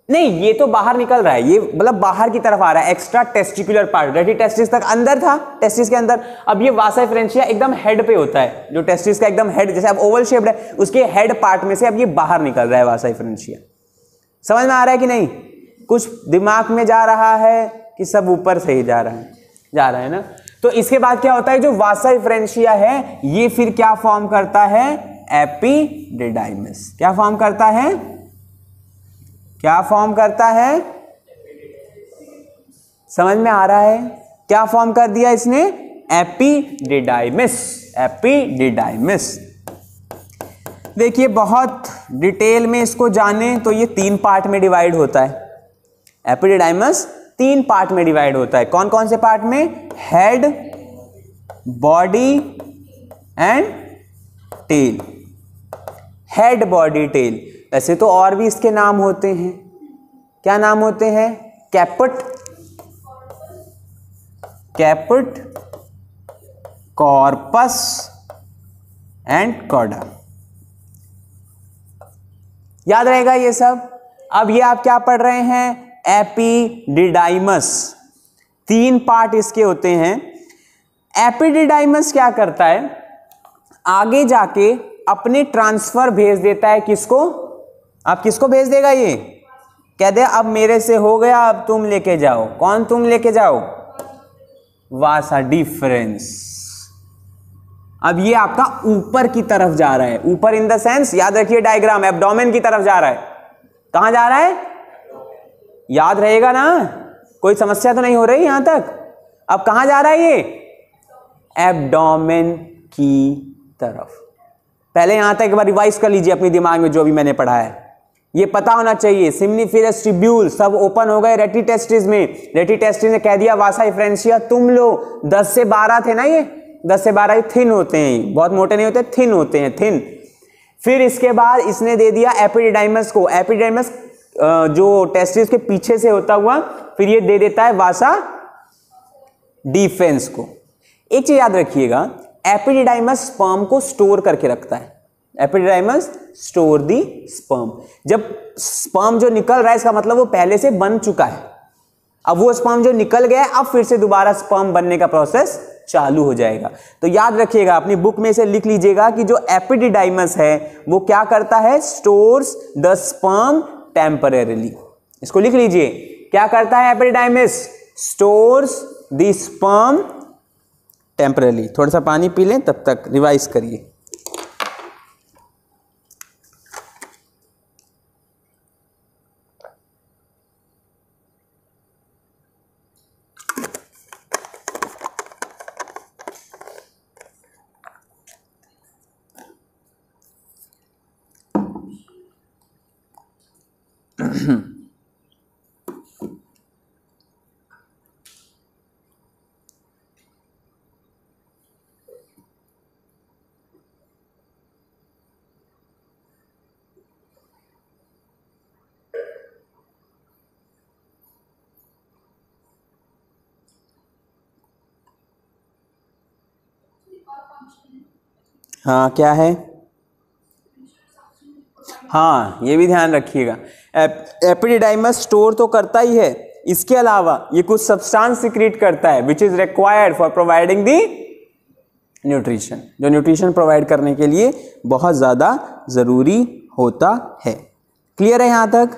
नहीं, ये तो बाहर निकल रहा है, ये मतलब बाहर की तरफ आ रहा है। एक्स्ट्रा टेस्टिकुलर पार्ट, रेटी टेस्टिस तक अंदर था, टेस्टिस के अंदर। अब ये वासा इफरेंशिया एकदम हेड पे होता है, जो टेस्टिस का एकदम हेड, जैसे अब ओवल शेप्ड है, उसके हेड पार्ट में से अब ये बाहर निकल रहा है वासा इफरेंशिया। समझ में आ रहा है कि नहीं? कुछ दिमाग में जा रहा है कि सब ऊपर से ही जा रहा है? जा रहा है ना। तो इसके बाद क्या होता है, जो वासा इफरेंशिया है ये फिर क्या फॉर्म करता है? एपिडिडाइमिस। क्या फॉर्म करता है? क्या फॉर्म करता है? समझ में आ रहा है? क्या फॉर्म कर दिया इसने? Epididymis, epididymis. देखिए बहुत डिटेल में इसको जाने तो ये 3 पार्ट में डिवाइड होता है। एपिडिडाइमिस 3 पार्ट में डिवाइड होता है। कौन कौन से पार्ट में? Head, body and tail. Head, body, tail. वैसे तो और भी इसके नाम होते हैं। क्या नाम होते हैं? Caput, caput, corpus and chorda. याद रहेगा ये सब? अब ये आप क्या पढ़ रहे हैं? एपिडिडाइमस। 3 पार्ट इसके होते हैं। एपिडिडाइमस क्या करता है? आगे जाके अपने ट्रांसफर भेज देता है। किसको? अब किसको भेज देगा ये? कह दे अब मेरे से हो गया, अब तुम लेके जाओ। कौन तुम लेके जाओ? वासा डिफरेंस। अब ये आपका ऊपर की तरफ जा रहा है। ऊपर इन द सेंस, याद रखिए डायग्राम, एब्डोमेन की तरफ जा रहा है। कहां जा रहा है? याद रहेगा ना? कोई समस्या तो नहीं हो रही यहां तक? अब कहां जा रहा है ये? एब्डोमेन की तरफ। पहले यहां तक एक बार रिवाइज कर लीजिए अपने दिमाग में जो भी मैंने पढ़ा है। ये पता होना चाहिए। सिम्निफेरस ट्यूब्यूल सब ओपन हो गए रेटिटेस्टिस में। रेटिटेस्टिस ने कह दिया वासा डिफरेंशिया तुम लो। 10 से 12 थे ना ये? 10 से 12 थिन होते हैं, बहुत मोटे नहीं होते, थिन होते हैं, थिन। फिर इसके बाद इसने दे दिया एपिडिडाइमस को। एपिडिडाइमस जो टेस्टिस के पीछे से होता हुआ फिर ये दे देता है वासा डिफेंस को। एक चीज याद रखिएगा, एपिडिडाइमस स्पर्म को स्टोर करके रखता है। Epididymis store the sperm. जब स्पर्म जो निकल रहा है इसका मतलब वो पहले से बन चुका है। अब वो स्पर्म जो निकल गया है अब फिर से दोबारा स्पर्म बनने का प्रोसेस चालू हो जाएगा। तो याद रखिएगा, अपनी बुक में से लिख लीजिएगा कि जो एपिडिडाइमस है वो क्या करता है? Stores the sperm temporarily. इसको लिख लीजिए, क्या करता है epididymis? Stores the sperm temporarily. थोड़ा सा पानी पी लें, तब तक रिवाइज करिए। हाँ क्या है? हाँ ये भी ध्यान रखिएगा, एपिडिडाइमस स्टोर तो करता ही है, इसके अलावा ये कुछ सब्सटेंस सिक्रीट करता है which is required for providing the nutrition, जो न्यूट्रिशन प्रोवाइड करने के लिए बहुत ज़्यादा ज़रूरी होता है। क्लियर है? यहाँ तक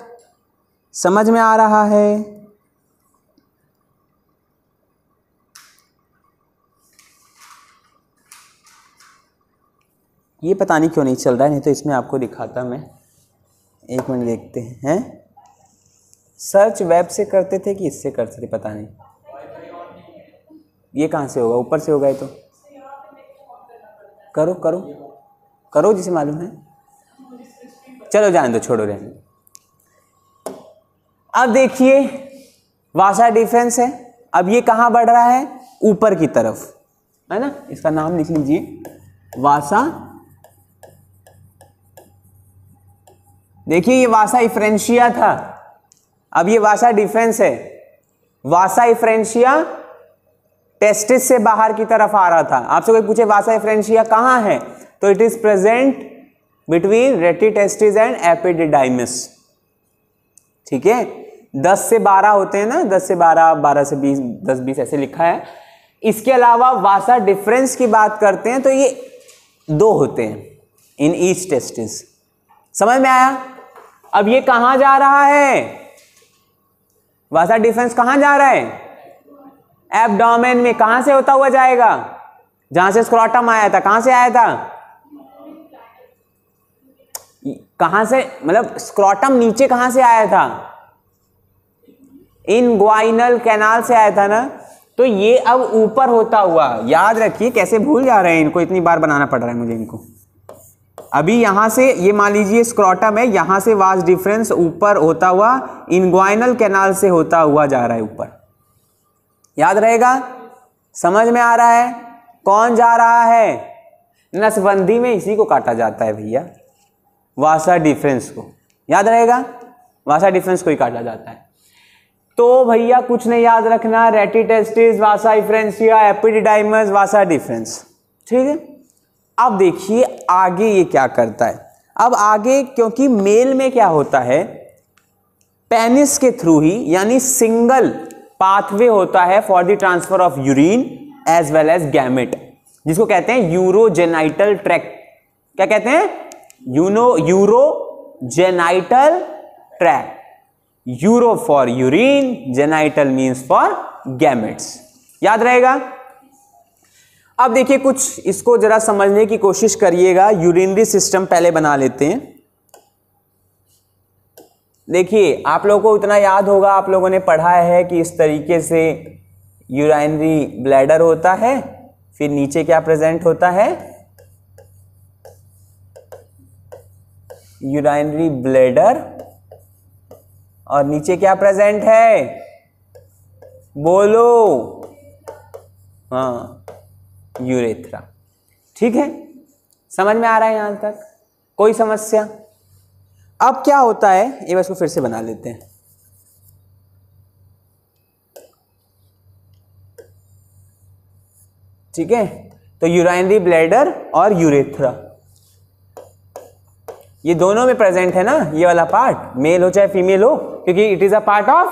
समझ में आ रहा है? ये पता नहीं क्यों नहीं चल रहा है, नहीं तो इसमें आपको दिखाता मैं। एक मिनट देखते हैं। सर्च वेब से करते थे कि इससे करते थे, पता नहीं। ये कहाँ से होगा? ऊपर से होगा ये तो। करो करो करो जिसे मालूम है। चलो जाने दो, छोड़ो रहने दो। अब देखिए वासा डिफरेंस है। अब ये कहाँ बढ़ रहा है? ऊपर की तरफ, है ना? इसका नाम लिख लीजिए, वासा। देखिए ये वासा इफ्रेंशिया था, अब ये वासा डिफरेंस है। वासा इफ्रेंशिया टेस्टिस से बाहर की तरफ आ रहा था। आपसे कोई पूछे वासा इफ्रेंशिया कहाँ है, तो it is present between rete testis and epididymis. ठीक है, 10 से 12 होते हैं ना, 10 से 12, 12 से 20, 10-20 ऐसे लिखा है। इसके अलावा वासा डिफरेंस की बात करते हैं तो ये 2 होते हैं इन ईच टेस्टिस। समझ में आया? अब ये कहां जा रहा है? वासा डिफरेंस कहां जा रहा है? एब्डोमेन में। कहां से होता हुआ जाएगा? जहां से स्क्रोटम आया था। कहां से आया था? कहां से, मतलब स्क्रोटम नीचे कहां से आया था? इनग्वाइनल कैनाल से आया था ना, तो ये अब ऊपर होता हुआ, याद रखिए कैसे भूल जा रहे हैं इनको, इतनी बार बनाना पड़ रहा है मुझे इनको। अभी यहां से ये मान लीजिए स्क्रोटम है, यहां से वास डिफरेंस ऊपर होता हुआ इनग्वाइनल कैनाल से होता हुआ जा रहा है ऊपर। याद रहेगा? समझ में आ रहा है? कौन जा रहा है? नसबंदी में इसी को काटा जाता है भैया, वासा डिफरेंस को। याद रहेगा? वासा डिफरेंस को ही काटा जाता है। तो भैया कुछ नहीं याद रखना, रेटिटेस्टिस, वासा डिफरेंशिया, एपिडिडाइमस, वासा डिफरेंस। ठीक है, अब देखिए आगे ये क्या करता है। अब आगे, क्योंकि मेल में क्या होता है, पेनिस के थ्रू ही, यानी सिंगल पाथवे होता है for the transfer of urine as well as gamete, जिसको कहते हैं यूरोजेनाइटल ट्रैक्ट। क्या कहते हैं? Urogenital tract. Uro for urine, genital means for gametes. याद रहेगा? अब देखिए कुछ इसको जरा समझने की कोशिश करिएगा। यूरिनरी सिस्टम पहले बना लेते हैं। देखिए आप लोगों को इतना याद होगा, आप लोगों ने पढ़ा है कि इस तरीके से यूराइनरी ब्लैडर होता है, फिर नीचे क्या प्रेजेंट होता है? यूराइनरी ब्लैडर, और नीचे क्या प्रेजेंट है? बोलो। हाँ, यूरेथ्रा। ठीक है, समझ में आ रहा है यहां तक? कोई समस्या? अब क्या होता है, ये बस को फिर से बना लेते हैं। ठीक है, तो यूराइनरी ब्लैडर और यूरेथ्रा ये दोनों में प्रेजेंट है ना, ये वाला पार्ट, मेल हो चाहे फीमेल हो, क्योंकि it is a part of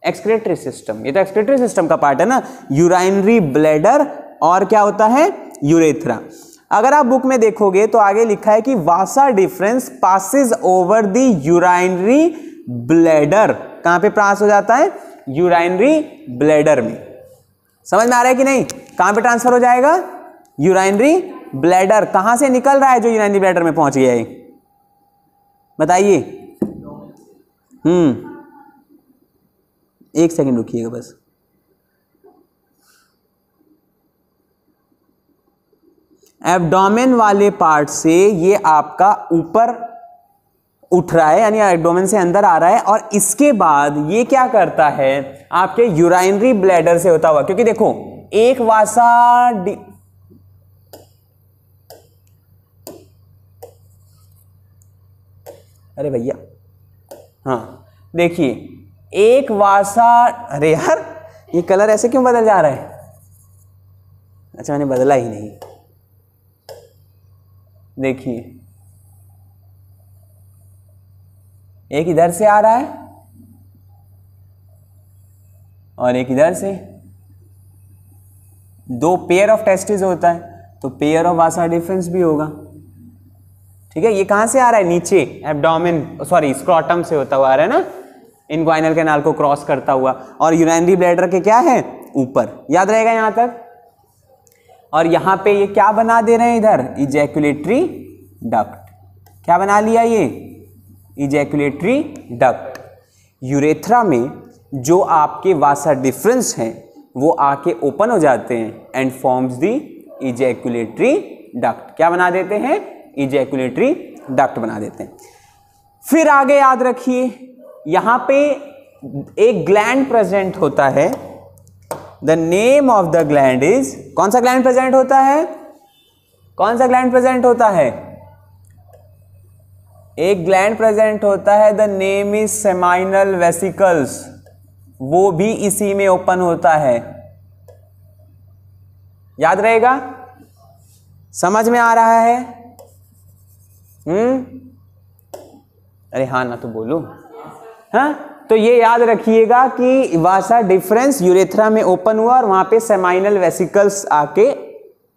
excretory system. ये तो एक्सक्रीटरी सिस्टम का पार्ट है ना, यूराइनरी ब्लैडर और क्या होता है? यूरेथ्रा। अगर आप बुक में देखोगे तो आगे लिखा है कि vasa deferens passes over the urinary bladder. कहां पे पास हो जाता है? यूराइनरी ब्लैडर में। समझ में आ रहा है कि नहीं? कहां पे ट्रांसफर हो जाएगा? Urinary bladder. कहां से निकल रहा है जो यूराइनरी ब्लैडर में पहुंच गया है? बताइए। एक सेकंड रुकिएगा बस। एब्डोमेन वाले पार्ट से ये आपका ऊपर उठ रहा है, यानी एब्डोमेन से अंदर आ रहा है, और इसके बाद ये क्या करता है? आपके यूराइनरी ब्लैडर से होता हुआ, क्योंकि देखो एक वासा अरे भैया, हाँ देखिए, एक वासा, अरे यार ये कलर ऐसे क्यों बदल जा रहा है? अच्छा मैंने बदला ही नहीं। देखिए एक इधर से आ रहा है और एक इधर से। दो पेयर ऑफ टेस्टिस होता है, तो पेयर ऑफ वासा डिफरेंस भी होगा। ठीक है, ये कहां से आ रहा है? नीचे एब्डोमेन, सॉरी स्क्रोटम से होता हुआ आ रहा है ना, इनग्वाइनल कैनाल को क्रॉस करता हुआ, और यूराइनरी ब्लैडर के क्या है? ऊपर। याद रहेगा यहां तक? और यहां पे ये क्या बना दे रहे हैं? इधर इजैकुलेटरी डक्ट। क्या बना लिया ये? Ejaculatory duct. यूरेथ्रा में जो आपके वासा डिफरेंस हैं वो आके ओपन हो जाते हैं and forms the ejaculatory duct. क्या बना देते हैं? इजैकुलेटरी डक्ट बना देते हैं। फिर आगे याद रखिए, यहां पे एक ग्लैंड प्रेजेंट होता है। The name of the gland is, कौन सा ग्लैंड प्रेजेंट होता है? कौन सा ग्लैंड प्रेजेंट होता है? एक ग्लैंड प्रेजेंट होता है, the name is seminal vesicles. वो भी इसी में ओपन होता है। याद रहेगा? समझ में आ रहा है? अरे हाँ ना तो बोलो। हाँ, तो ये याद रखिएगा कि वासा डिफरेंस यूरेथ्रा में ओपन हुआ और वहां पे सेमाइनल वेसिकल्स आके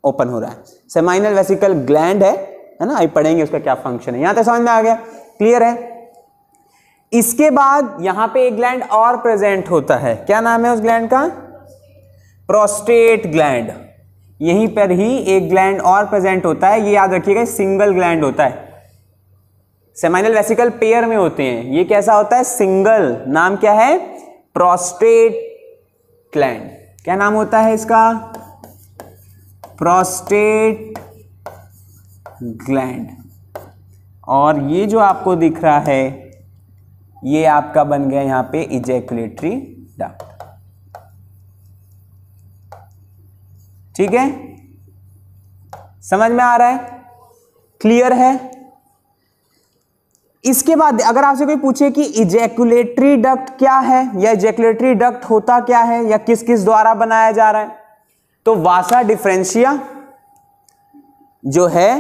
ओपन हो रहा है। सेमाइनल वेसिकल ग्लैंड है ना, अभी पढ़ेंगे उसका क्या फंक्शन है। यहां तक समझ में आ गया? क्लियर है? इसके बाद यहां पे एक ग्लैंड और प्रेजेंट होता है। क्या नाम है उस ग्लैंड का? Prostate gland. यहीं पर ही एक ग्लैंड और प्रेजेंट होता है, ये याद रखिएगा, सिंगल ग्लैंड होता है। सेमाइनल वेसिकल पेयर में होते हैं, ये कैसा होता है? सिंगल। नाम क्या है? Prostate gland. क्या नाम होता है इसका? Prostate gland. और ये जो आपको दिख रहा है ये आपका बन गया यहां पे इजैकुलेटरी डक्ट। ठीक है, समझ में आ रहा है? क्लियर है? इसके बाद अगर आपसे कोई पूछे कि इजैकुलेटरी डक्ट क्या है या इजैकुलेटरी डक्ट होता क्या है या किस किस द्वारा बनाया जा रहा है, तो वासा डिफरेंशिया जो है,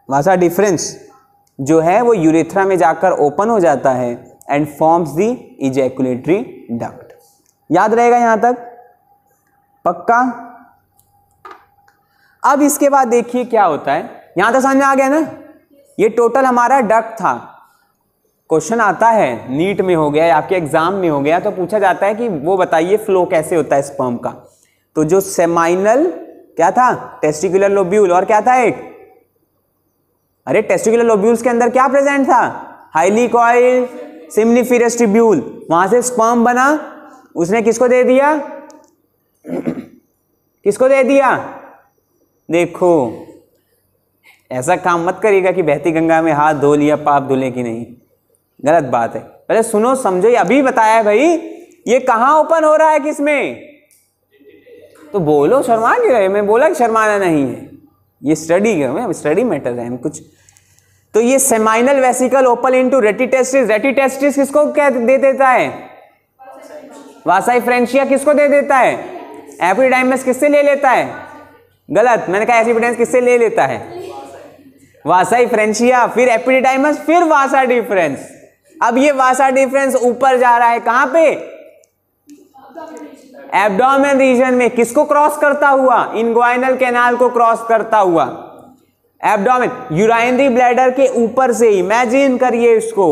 वासा डिफरेंस जो है वो यूरेथ्रा में जाकर ओपन हो जाता है and forms the ejaculatory duct. याद रहेगा यहां तक? पक्का? अब इसके बाद देखिए क्या होता है, यहां तक समझ में आ गया ना? ये टोटल हमारा डक्ट था। क्वेश्चन आता है नीट में हो गया या आपके एग्जाम में हो गया तो पूछा जाता है कि वो बताइए फ्लो कैसे होता है स्पर्म का। तो जो सेमाइनल क्या था? Testicular lobule. और क्या था एक? अरे टेस्टिकुलर लोब्यूल्स के अंदर क्या प्रेजेंट था? Highly coiled seminiferous tubule. वहां से स्पर्म बना, उसने किसको दे दिया? किसको दे दिया? देखो ऐसा काम मत करिएगा कि बहती गंगा में हाथ धो लिया पाप धुले की नहीं, गलत बात है। पहले सुनो समझो, अभी बताया भाई ये कहां ओपन हो रहा है, किसमें? तो बोलो, शर्मा क्यों रहे? मैं बोला कि शर्माना नहीं है, ये स्टडी मैटर है कुछ। तो ये seminal vesicle open into rete testis. Rete testis किसको क्या दे देता है? वासाई फ्रेंचिया किसको दे देता है? एपिडाइमस किससे ले लेता है? गलत, मैंने कहा एपिडाइमस किससे ले लेता है? वासाई फ्रेंचिया, फिर एपिडाइमस, फिर वासा डिफरेंस। अब ये वासा डिफरेंस ऊपर जा रहा है कहां पे? एब्डोमेन रीजन में। किसको क्रॉस करता हुआ? इनग्वाइनल कैनाल को क्रॉस करता हुआ एब्डोमेन, यूराइनरी ब्लैडर के ऊपर से। इमेजिन करिए इसको,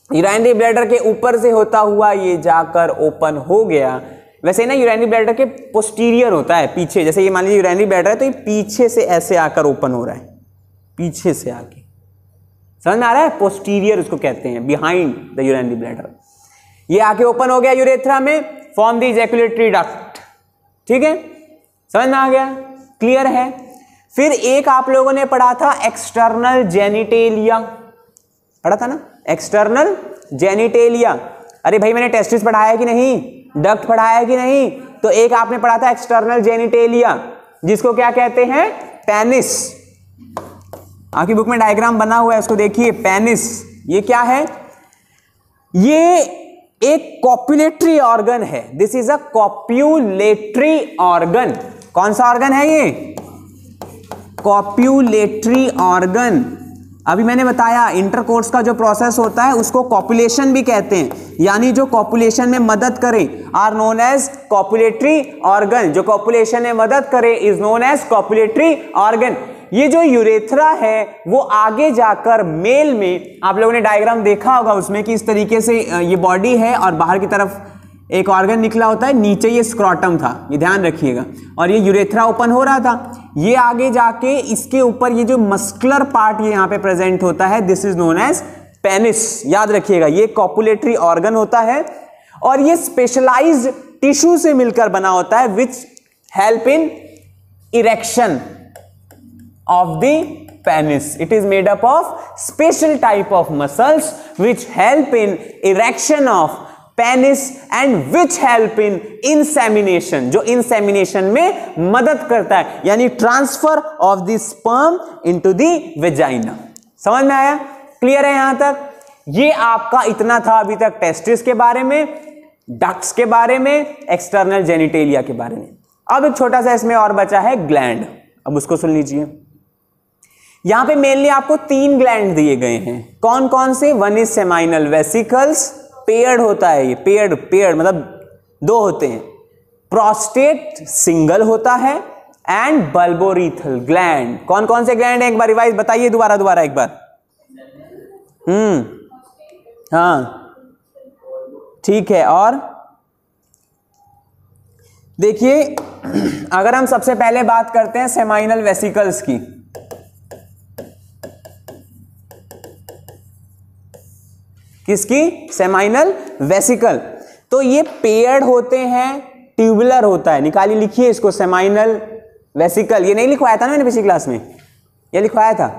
यूराइनरी ब्लैडर के ऊपर से होता हुआ ये जाकर ओपन हो गया। वैसे ना यूराइनरी ब्लैडर के पोस्टीरियर होता है, पीछे। जैसे ये मान लीजिए यूराइनरी ब्लैडर है तो ये पीछे से ऐसे आकर ओपन हो रहा है, पीछे से आके। समझ में आ रहा है? पोस्टीरियर उसको कहते हैं, बिहाइंड द यूराइनरी ब्लैडर। ये आके ओपन हो गया यूरेथ्रा में, फॉर्म द इजैकुलेटरी डक्ट। ठीक है, समझ में आ गया? क्लियर है? फिर एक आप लोगों ने पढ़ा था एक्सटर्नल जेनिटेलिया, पढ़ा था ना? External genitalia. अरे भाई मैंने टेस्टिस पढ़ाया कि नहीं? डक्ट पढ़ाया कि नहीं? तो एक आपने पढ़ा था एक्सटर्नल जेनिटेलिया, जिसको क्या कहते हैं? पेनिस। आपकी बुक में डायग्राम बना हुआ है, उसको देखिए। पेनिस ये क्या है? ये एक कॉपुलेटरी ऑर्गन है। This is a copulatory organ. कौन सा ऑर्गन है ये? Copulatory organ. अभी मैंने बताया इंटरकोर्स का जो प्रोसेस होता है उसको कॉपुलेशन भी कहते हैं, यानी जो कॉपुलेशन में मदद करे are known as copulatory organ. जो कॉपुलेशन में मदद करे is known as copulatory organ. ये जो यूरेथ्रा है वो आगे जाकर मेल में, आप लोगों ने डायग्राम देखा होगा उसमें कि इस तरीके से ये बॉडी है और बाहर की तरफ एक ऑर्गन निकला होता है, नीचे ये स्क्रॉटम था, ये ध्यान रखिएगा। और ये यूरेथ्रा ओपन हो रहा था, ये आगे जाके इसके ऊपर ये जो मस्कुलर पार्ट ये यहाँ पे प्रेजेंट होता है, this is known as penis. याद रखिएगा, ये कॉपुलेटरी ऑर्गन होता है और ये स्पेशलाइज्ड टिश्यू से मिलकर बना होता है which help in erection of the penis. It is made up of special type of muscles which help in erection of penis and which help in insemination, जो insemination में मदद करता है, यानी transfer of the sperm into the vagina। समझ में आया? Clear है यहां तक? ये आपका इतना था अभी तक टेस्टिस के बारे में, डक्ट्स के बारे में, एक्सटर्नल जेनिटेलिया के बारे में। अब एक छोटा सा इसमें और बचा है ग्लैंड। अब उसको सुन लीजिए। यहां पे मेनली आपको 3 ग्लैंड दिए गए हैं। कौन कौन से? One is seminal vesicles, paired होता है ये, पेयर्ड मतलब 2 होते हैं। प्रोस्टेट सिंगल होता है एंड बल्बोरीथल ग्लैंड। कौन कौन से ग्लैंड है एक बार रिवाइज बताइए दोबारा एक बार। हाँ ठीक है। और देखिए अगर हम सबसे पहले बात करते हैं सेमाइनल वेसिकल्स की, किसकी? Seminal vesicle. तो ये पेयर्ड होते हैं, ट्यूबुलर होता है। निकालिए, लिखिए इसको, सेमाइनल वेसिकल। ये नहीं लिखवाया था ना मैंने पिछली क्लास में, ये लिखवाया था?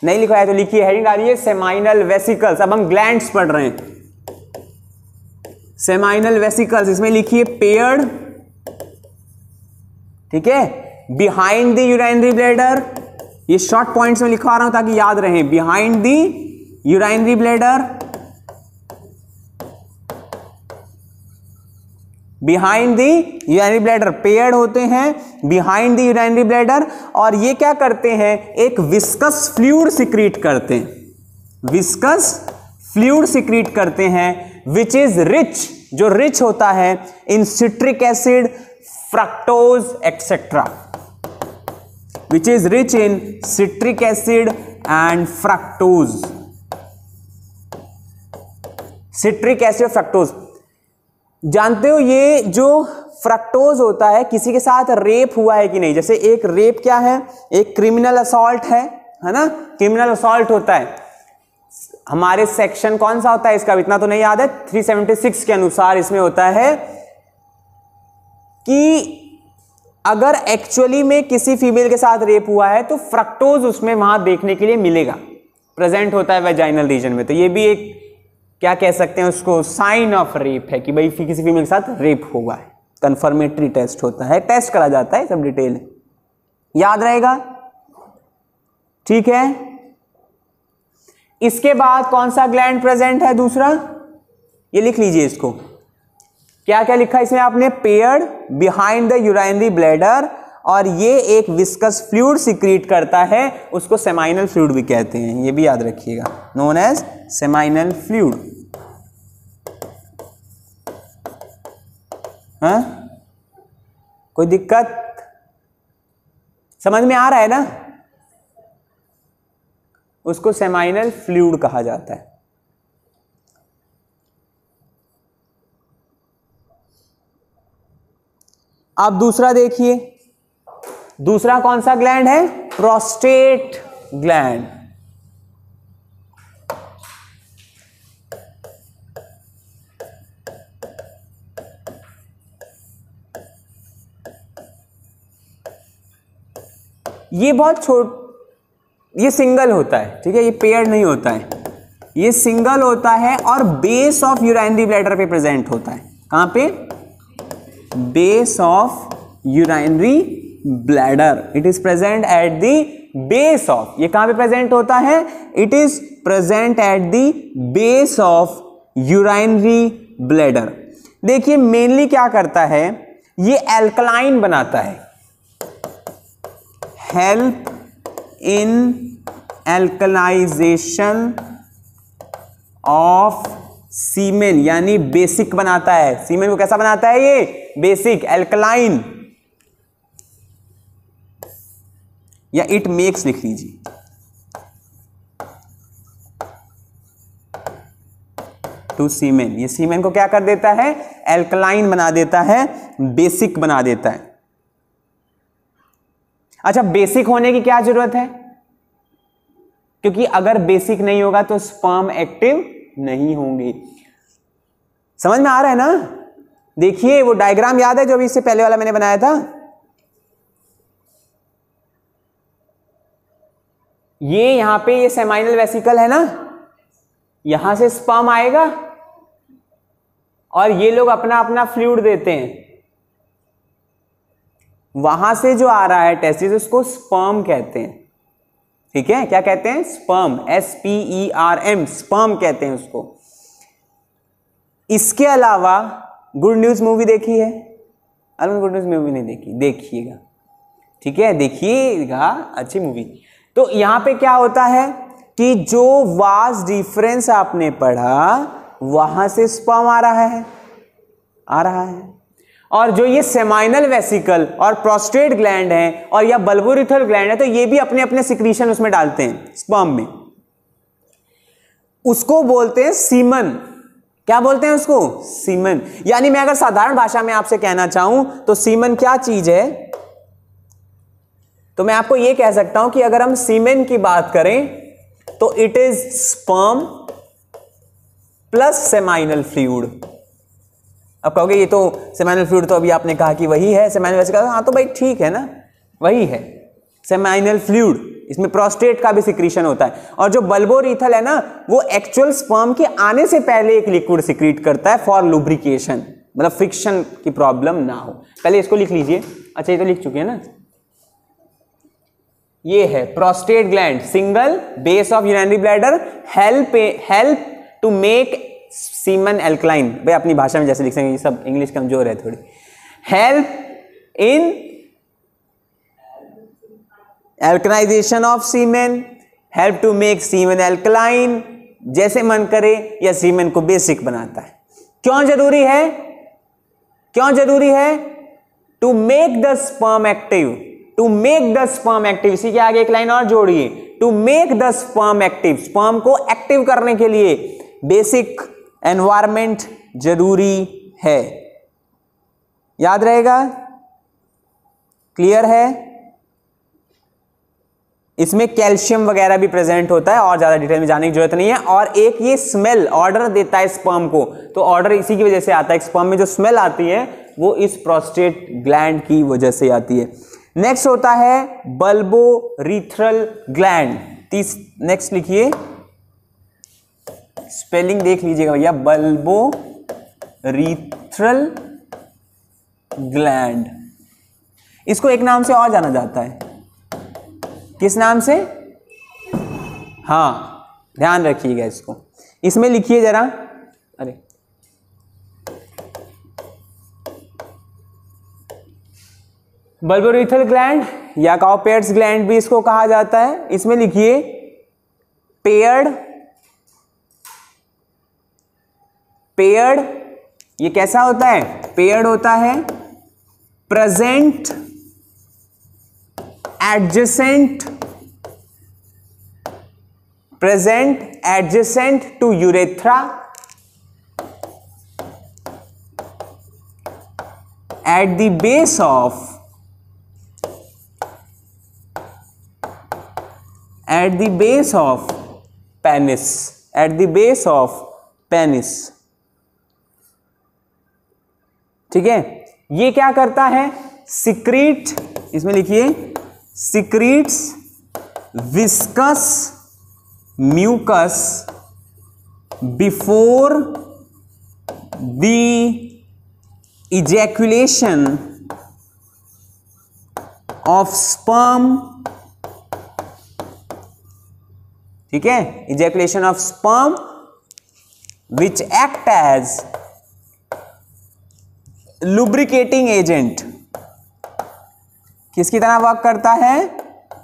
नहीं लिखवाया तो लिखिए, हेडिंग डालिए सेमाइनल वेसिकल्स। अब हम ग्लैंड्स पढ़ रहे हैं, सेमाइनल वेसिकल्स, इसमें लिखिए पेयर्ड, ठीक है, बिहाइंड द यूरिनरी ब्लैडर। ये शॉर्ट पॉइंट्स में लिखवा रहा हूं ताकि याद रहे। Behind the urinary bladder, behind the urinary bladder, paired होते हैं बिहाइंड द यूरिनरी ब्लैडर। और ये क्या करते हैं, एक विस्कस फ्लूइड सिक्रीट करते हैं, विस्कस फ्लूइड सिक्रीट करते हैं, विच इज रिच, जो रिच होता है in citric acid, fructose etcetera, which is rich in citric acid and fructose, citric acid, fructose. जानते हो ये जो फ्रक्टोज होता है, किसी के साथ रेप हुआ है कि नहीं? जैसे एक रेप क्या है, एक क्रिमिनल असॉल्ट है ना, क्रिमिनल असॉल्ट होता है। हमारे सेक्शन कौन सा होता है इसका, इतना तो नहीं याद है, 376 के अनुसार इसमें होता है कि अगर एक्चुअली में किसी फीमेल के साथ रेप हुआ है तो फ्रक्टोज उसमें वहां देखने के लिए मिलेगा, प्रेजेंट होता है वेजाइनल रीजन में। तो ये भी एक, क्या कह सकते हैं उसको, साइन ऑफ रेप है कि भाई किसी फीमेल के साथ रेप हुआ है। कंफर्मेटरी टेस्ट होता है, टेस्ट करा जाता है, सब डिटेल याद रहेगा, ठीक है। इसके बाद कौन सा ग्लैंड प्रेजेंट है दूसरा, ये लिख लीजिए इसको, क्या क्या लिखा इसमें आपने, paired behind the urinary bladder, और ये एक विस्कस फ्लूइड सिक्रीट करता है, उसको सेमाइनल फ्लूइड भी कहते हैं, ये भी याद रखिएगा, नोन एज सेमाइनल फ्लूइड। हाँ, कोई दिक्कत, समझ में आ रहा है ना? उसको सेमाइनल फ्लूइड कहा जाता है। अब दूसरा देखिए, दूसरा कौन सा ग्लैंड है, प्रोस्टेट ग्लैंड। ये बहुत ये सिंगल होता है, ठीक है, ये पेयर्ड नहीं होता है, ये सिंगल होता है और बेस ऑफ यूरिनरी ब्लैडर पे प्रेजेंट होता है। कहां पे, base of urinary bladder, it is present at the base of, ये कहां पे प्रेजेंट होता है, it is present at the base of urinary bladder. देखिए मेनली क्या करता है, ये एल्कलाइन बनाता है, हेल्प इन एल्कलाइजेशन ऑफ सीमेन, यानी बेसिक बनाता है। सीमेन को कैसा बनाता है, ये बेसिक, एल्कलाइन, या इट मेक्स लिख लीजिए, टू सीमेन। ये सीमेन को क्या कर देता है, एल्कलाइन बना देता है, बेसिक बना देता है। अच्छा, बेसिक होने की क्या जरूरत है, क्योंकि अगर बेसिक नहीं होगा तो स्पर्म एक्टिव नहीं होंगे। समझ में आ रहा है ना? देखिए वो डायग्राम याद है जो अभी इससे पहले वाला मैंने बनाया था, ये यहां पे ये सेमाइनल वेसिकल है ना, यहां से स्पर्म आएगा और ये लोग अपना अपना फ्लूइड देते हैं, वहां से जो आ रहा है टेस्टिस, उसको स्पर्म कहते हैं, ठीक है, क्या कहते हैं, स्पर्म, SPERM, स्पर्म कहते हैं उसको। इसके अलावा गुड न्यूज मूवी देखी है? अरुण गुड न्यूज मूवी नहीं देखी, देखिएगा, ठीक है, देखिएगा, अच्छी मूवी। तो यहां पे क्या होता है कि जो वास डिफरेंस आपने पढ़ा, वहां से स्पर्म आ रहा है, और जो ये सेमाइनल वेसिकल और प्रोस्टेट ग्लैंड है और या बल्बोरिथल ग्लैंड है, तो ये भी अपने अपने सिक्रीशन उसमें डालते हैं, स्पर्म में, उसको बोलते हैं सीमन। क्या बोलते हैं उसको, सीमन। यानी मैं अगर साधारण भाषा में आपसे कहना चाहूं तो सीमन क्या चीज है, तो मैं आपको यह कह सकता हूं कि अगर हम सीमेन की बात करें तो it is sperm plus seminal fluid, अब कहोगे ये तो सेमाइनल फ्लूइड तो अभी आपने कहा कि वही है सेमाइनल वेसिकल, हाँ तो भाई ठीक है ना, वही है सेमाइनल फ्लूइड। इसमें प्रोस्टेट का भी सिक्रीशन होता है। और जो बल्बोरीथल है ना, वो एक्चुअल स्पर्म के आने से पहले एक लिक्विड सिक्रीट करता है फॉर लुब्रिकेशन, मतलब फ्रिक्शन की प्रॉब्लम ना हो। पहले इसको लिख लीजिए। अच्छा ये तो लिख चुके हैं ना, ये है prostate gland, single base of urinary bladder, help to make semen alkaline. भाई अपनी भाषा में जैसे लिख सकेंगे, सब इंग्लिश कमजोर है थोड़ी। Help in alkalization of semen, help to make semen alkaline, जैसे मन करे, या सीमेन को बेसिक बनाता है। क्यों जरूरी है? क्यों जरूरी है? To make the sperm active, to make the sperm active. इसी के आगे एक लाइन और जोड़िए, to make the sperm active, sperm को एक्टिव करने के लिए बेसिक एनवायरमेंट जरूरी है। याद रहेगा? क्लियर है? इसमें कैल्शियम वगैरह भी प्रेजेंट होता है और ज्यादा डिटेल में जाने की जरूरत नहीं है। और एक ये स्मेल ऑर्डर देता है स्पर्म को, तो ऑर्डर इसी की वजह से आता है। स्पर्म में जो स्मेल आती है वो इस प्रोस्टेट ग्लैंड की वजह से आती है। नेक्स्ट होता है बल्बोरीथ्रल ग्लैंड। नेक्स्ट लिखिए, स्पेलिंग देख लीजिएगा भैया, बल्बोरीथ्रल ग्लैंड। इसको एक नाम से और जाना जाता है, किस नाम से? हाँ ध्यान रखिएगा इसको, इसमें लिखिए जरा, अरे बल्बोरीथल ग्लैंड या काउपेयर्स ग्लैंड भी इसको कहा जाता है। इसमें लिखिए पेयर्ड, पेयर्ड ये कैसा होता है? पेयर्ड होता है present adjacent to urethra at the base of penis, at the base of penis। ठीक है, ये क्या करता है? सिक्रीट, इसमें लिखिए secretes viscous mucus before the ejaculation of sperm। ठीक है, ejaculation of sperm which act as lubricating agent। किसकी तरह वर्क करता है?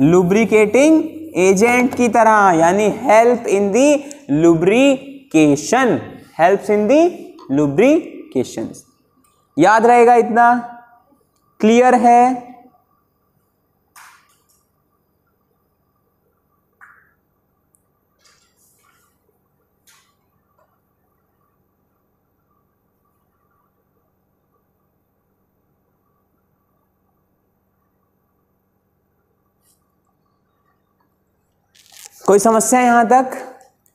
लुब्रिकेटिंग एजेंट की तरह, यानी help in the lubrication, helps in the lubrication. याद रहेगा इतना? क्लियर है? कोई समस्या यहां तक?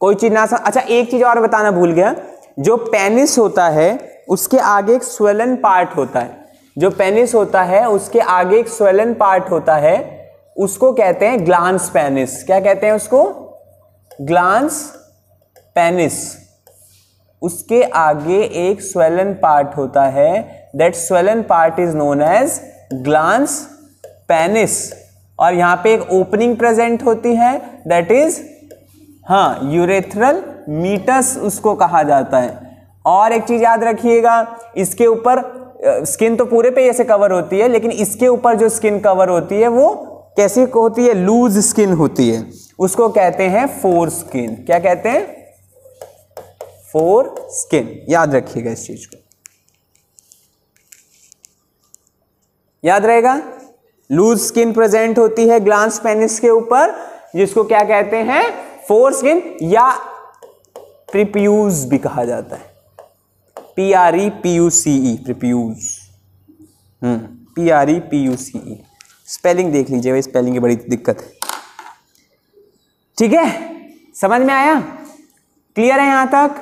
कोई चीज ना अच्छा एक चीज और बताना भूल गया, जो पेनिस होता है उसके आगे एक स्वेलन पार्ट होता है। जो पेनिस होता है उसके आगे एक स्वेलन पार्ट होता है, उसको कहते हैं ग्लांस पेनिस। क्या कहते हैं उसको? Glans penis. उसके आगे एक स्वेलन पार्ट होता है, that swollen part is known as glans penis. और यहां पे एक ओपनिंग प्रेजेंट होती है, दैट इज यूरेथ्रल मीटस उसको कहा जाता है। और एक चीज याद रखिएगा, इसके ऊपर स्किन तो पूरे पे ऐसे कवर होती है, लेकिन इसके ऊपर जो स्किन कवर होती है वो कैसी होती है? लूज स्किन होती है, उसको कहते हैं फोर स्किन। क्या कहते हैं? Four skin. याद रखिएगा इस चीज को, याद रहेगा। लूज स्किन प्रेजेंट होती है ग्लांस पेनिस के ऊपर, जिसको क्या कहते हैं? फोर स्किन, या प्रीप्यूज भी कहा जाता है। PREPUCE, प्रीप्यूज। PREPUCE। स्पेलिंग देख लीजिए, स्पेलिंग की बड़ी दिक्कत है। ठीक है, समझ में आया? क्लियर है यहां तक?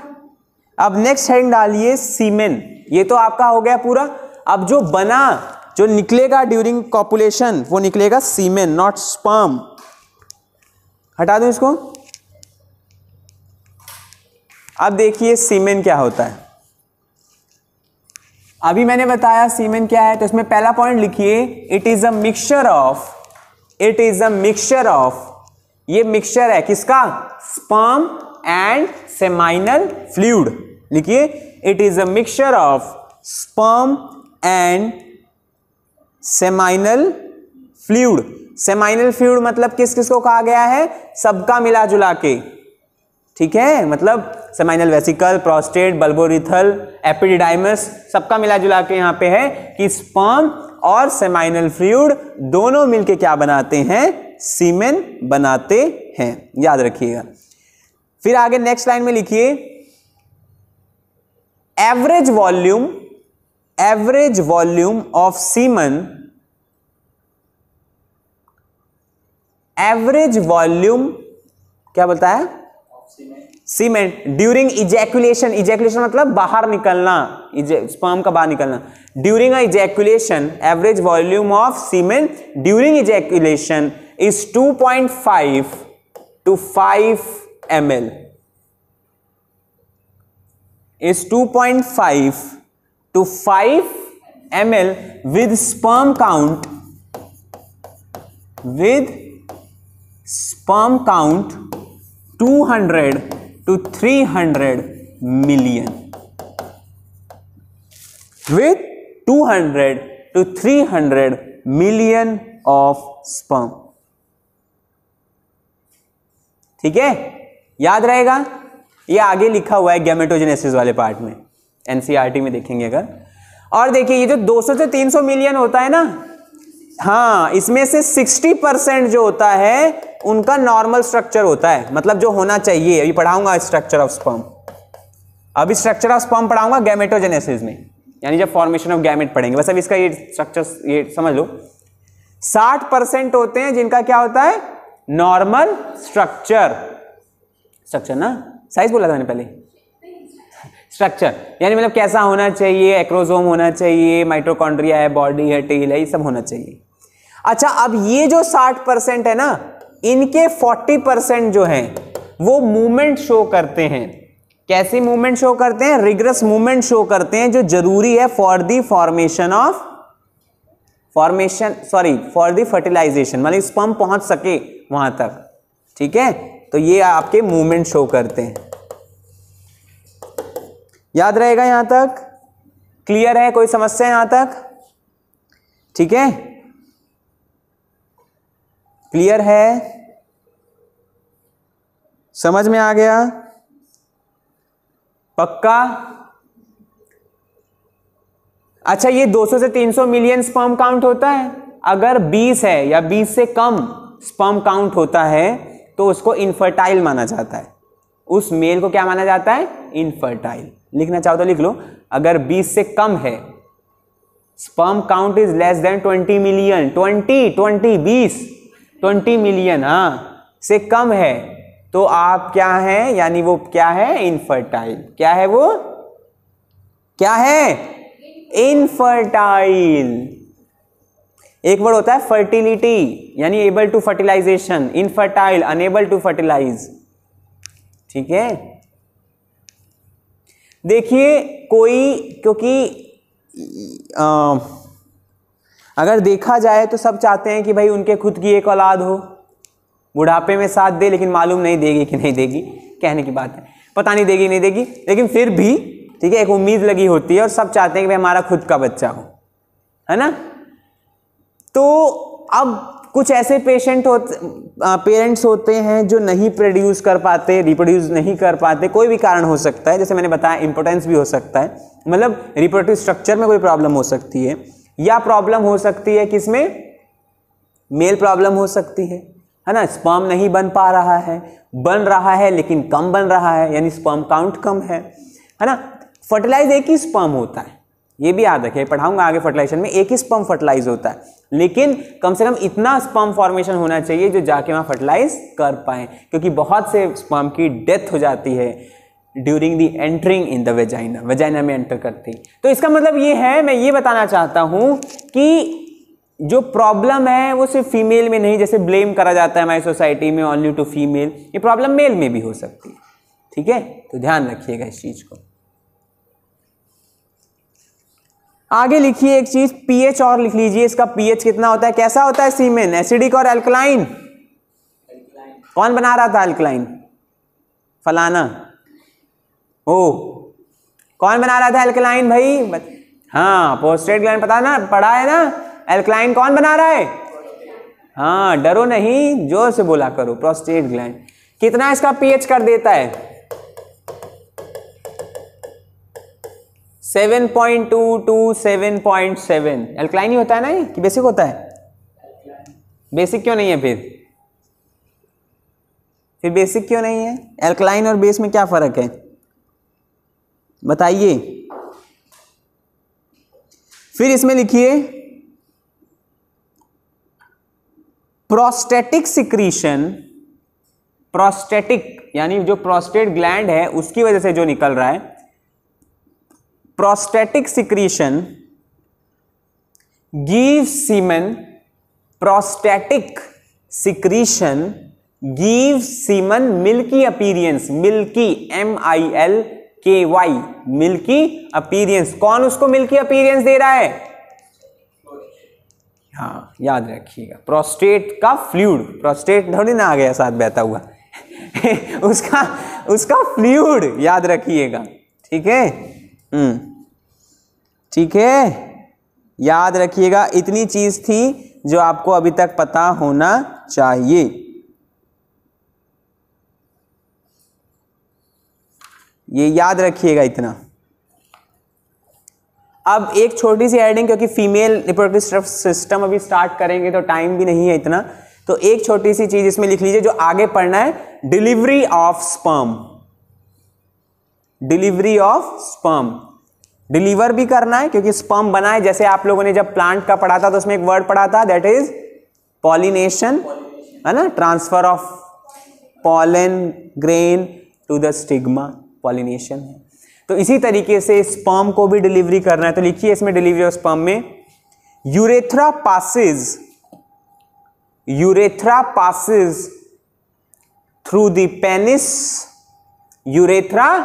अब नेक्स्ट हेडिंग डालिए सीमेन। ये तो आपका हो गया पूरा। अब जो बना, जो निकलेगा ड्यूरिंग कॉपुलेशन, वो निकलेगा सीमेन, नॉट स्पर्म। हटा दूं इसको। अब देखिए सीमेन क्या होता है। अभी मैंने बताया सीमेन क्या है, तो इसमें पहला पॉइंट लिखिए, it is a mixture of, it is a mixture of, ये मिक्सचर है किसका, स्पर्म एंड सेमाइनल फ्लूइड। लिखिए, it is a mixture of sperm and seminal fluid. Seminal fluid मतलब किस किस को कहा गया है, सबका मिला जुला के, ठीक है, मतलब सेमाइनल वेसिकल, प्रोस्टेट, बल्बोरिथल, एपिडिडाइमस, सबका मिला जुला के यहां पे है कि स्पर्म और सेमाइनल फ्लूइड दोनों मिलके क्या बनाते हैं, सीमेन बनाते हैं, याद रखिएगा। फिर आगे नेक्स्ट लाइन में लिखिए, average volume of semen, average volume क्या बोलता है, सीमेन ड्यूरिंग इजैकुलेशन, इजैकुलेशन मतलब बाहर निकलना, स्पर्म का बाहर निकलना, during ejaculation, average volume of semen during ejaculation is 2.5 to 5 ml, is 2.5 to 5 ml with sperm count 200 to 300 million, with 200 to 300 million of sperm। ठीक है, याद रहेगा। ये आगे लिखा हुआ है गैमेटोजेनेसिस वाले पार्ट में, एनसीईआरटी में देखेंगे अगर। और देखिए, ये जो 200 से 300 मिलियन होता है ना, हाँ, इसमें से 60% जो होता है उनका नॉर्मल स्ट्रक्चर होता है, मतलब जो होना चाहिए। अभी पढ़ाऊंगा स्ट्रक्चर ऑफ स्पर्म, अभी स्ट्रक्चर ऑफ स्पर्म पढ़ाऊंगा गैमेटोजेनेसिस में, यानी जब फॉर्मेशन ऑफ गैमेट पढ़ेंगे। बस अब इसका ये स्ट्रक्चर ये समझ लो। 60% होते हैं जिनका क्या होता है, नॉर्मल स्ट्रक्चर ना, साइज बोला था मैंने पहले, स्ट्रक्चर यानी मतलब कैसा होना चाहिए, एक्रोसोम होना चाहिए, माइटोकॉन्ड्रिया है, बॉडी है, टेल है, ये सब होना चाहिए। अच्छा, अब ये जो 60% है ना, इनके 40% जो हैं वो मूवमेंट शो करते हैं। कैसी मूवमेंट शो करते हैं, रिग्रेस मूवमेंट शो करते हैं, जो जरूरी है for the for the fertilization, मतलब स्पर्म पहुंच सके वहां तक, ठीक है। तो ये आपके मूवमेंट शो करते हैं, याद रहेगा। यहां तक क्लियर है, कोई समस्या यहां तक, ठीक है, क्लियर है, समझ में आ गया, पक्का। अच्छा, ये 200 से 300 मिलियन स्पर्म काउंट होता है। अगर 20 है या 20 से कम स्पर्म काउंट होता है तो उसको इनफर्टाइल माना जाता है, उस मेल को क्या माना जाता है, इनफर्टाइल। लिखना चाहो तो लिख लो, अगर 20 से कम है, sperm count is less than 20 million, 20 million से कम है, तो आप क्या है, यानी वो क्या है, इनफर्टाइल। क्या है वो, क्या है, इनफर्टाइल। एक वर्ड होता है फर्टिलिटी, यानी able to fertilization, infertile, unable to fertilize, ठीक है। देखिए, कोई, क्योंकि अगर देखा जाए तो सब चाहते हैं कि भाई उनके खुद की एक औलाद हो, बुढ़ापे में साथ दे, लेकिन मालूम नहीं देगी कि नहीं देगी, कहने की बात है, पता नहीं देगी नहीं देगी, लेकिन फिर भी ठीक है, एक उम्मीद लगी होती है और सब चाहते हैं कि भाई हमारा खुद का बच्चा हो, है ना। तो अब कुछ ऐसे पेरेंट्स होते हैं जो नहीं प्रोड्यूस कर पाते, रिप्रोड्यूस नहीं कर पाते, कोई भी कारण हो सकता है, जैसे मैंने बताया इम्पोर्टेंस भी हो सकता है, मतलब रिप्रोडक्टिव स्ट्रक्चर में कोई प्रॉब्लम हो सकती है, या प्रॉब्लम हो सकती है किसमें, मेल प्रॉब्लम हो सकती है ना, स्पर्म नहीं बन पा रहा है, बन रहा है लेकिन कम बन रहा है, यानी स्पर्म काउंट कम है ना। फर्टिलाइज एक ही स्पर्म होता है, ये भी याद रखिए, पढ़ाऊंगा आगे फर्टिलाइजेशन में, एक ही स्पर्म फर्टिलाइज होता है, लेकिन कम से कम इतना स्पर्म फॉर्मेशन होना चाहिए जो जाके वहां फर्टिलाइज कर पाए, क्योंकि बहुत से स्पर्म की डेथ हो जाती है during the entering in the vagina, vagina में एंटर करते ही। तो इसका मतलब ये है, मैं ये बताना चाहता हूं कि जो प्रॉब्लम है वो सिर्फ फीमेल में नहीं, जैसे ब्लेम करा जाता है हमारी सोसाइटी में ओनली टू फीमेल, ये प्रॉब्लम मेल में भी हो सकती है। ठीक है, तो ध्यान रखिएगा इस चीज को। आगे लिखिए एक चीज, पीएच और लिख लीजिए। इसका पीएच कितना होता है, कैसा होता है सीमेन, एसिडिक और अल्कलाइन? कौन बना रहा था अल्कलाइन? फलाना। ओ, कौन बना रहा था अल्कलाइन भाई? हाँ, प्रोस्टेट ग्लैंड, पता ना, पढ़ा है ना। अल्कलाइन कौन बना रहा है? हाँ, डरो नहीं, जोर से बोला करो, प्रोस्टेट ग्लैंड। कितना इसका पीएच कर देता है? 7.2 to 7.7। अल्कलाइन ही होता है ना ये, कि बेसिक होता है? बेसिक क्यों नहीं है फिर बेसिक क्यों नहीं है? अल्कलाइन और बेस में क्या फर्क है बताइए। फिर इसमें लिखिए प्रोस्टेटिक सिक्रीशन, प्रोस्टेटिक यानी जो प्रोस्टेट ग्लैंड है उसकी वजह से जो निकल रहा है, prostatic secretion gives semen, prostatic secretion gives semen milky appearance, milky MILKY, milky appearance. कौन उसको मिल्की अपीरियंस दे रहा है? हाँ, याद रखिएगा, प्रोस्टेट का फ्लूइड, प्रोस्टेट थोड़ी ना आ गया साथ बहता हुआ उसका फ्लूइड याद रखिएगा। ठीक है, ठीक है, याद रखिएगा। इतनी चीज थी जो आपको अभी तक पता होना चाहिए। ये याद रखिएगा इतना। अब एक छोटी सी हेडिंग, क्योंकि फीमेल रिप्रोडक्टिव सिस्टम अभी स्टार्ट करेंगे तो टाइम भी नहीं है इतना, तो एक छोटी सी चीज इसमें लिख लीजिए जो आगे पढ़ना है, delivery of sperm. Delivery of sperm, deliver भी करना है क्योंकि स्पर्म बना है। जैसे आप लोगों ने जब प्लांट का पढ़ा था तो उसमें एक वर्ड पढ़ा था, दैट इज पॉलिनेशन, है ना, transfer of pollen grain to the stigma, pollination है। तो इसी तरीके से स्पर्म को भी डिलीवरी करना है। तो लिखिए इसमें डिलीवरी ऑफ स्पर्म में, urethra passes, urethra passes through the penis, urethra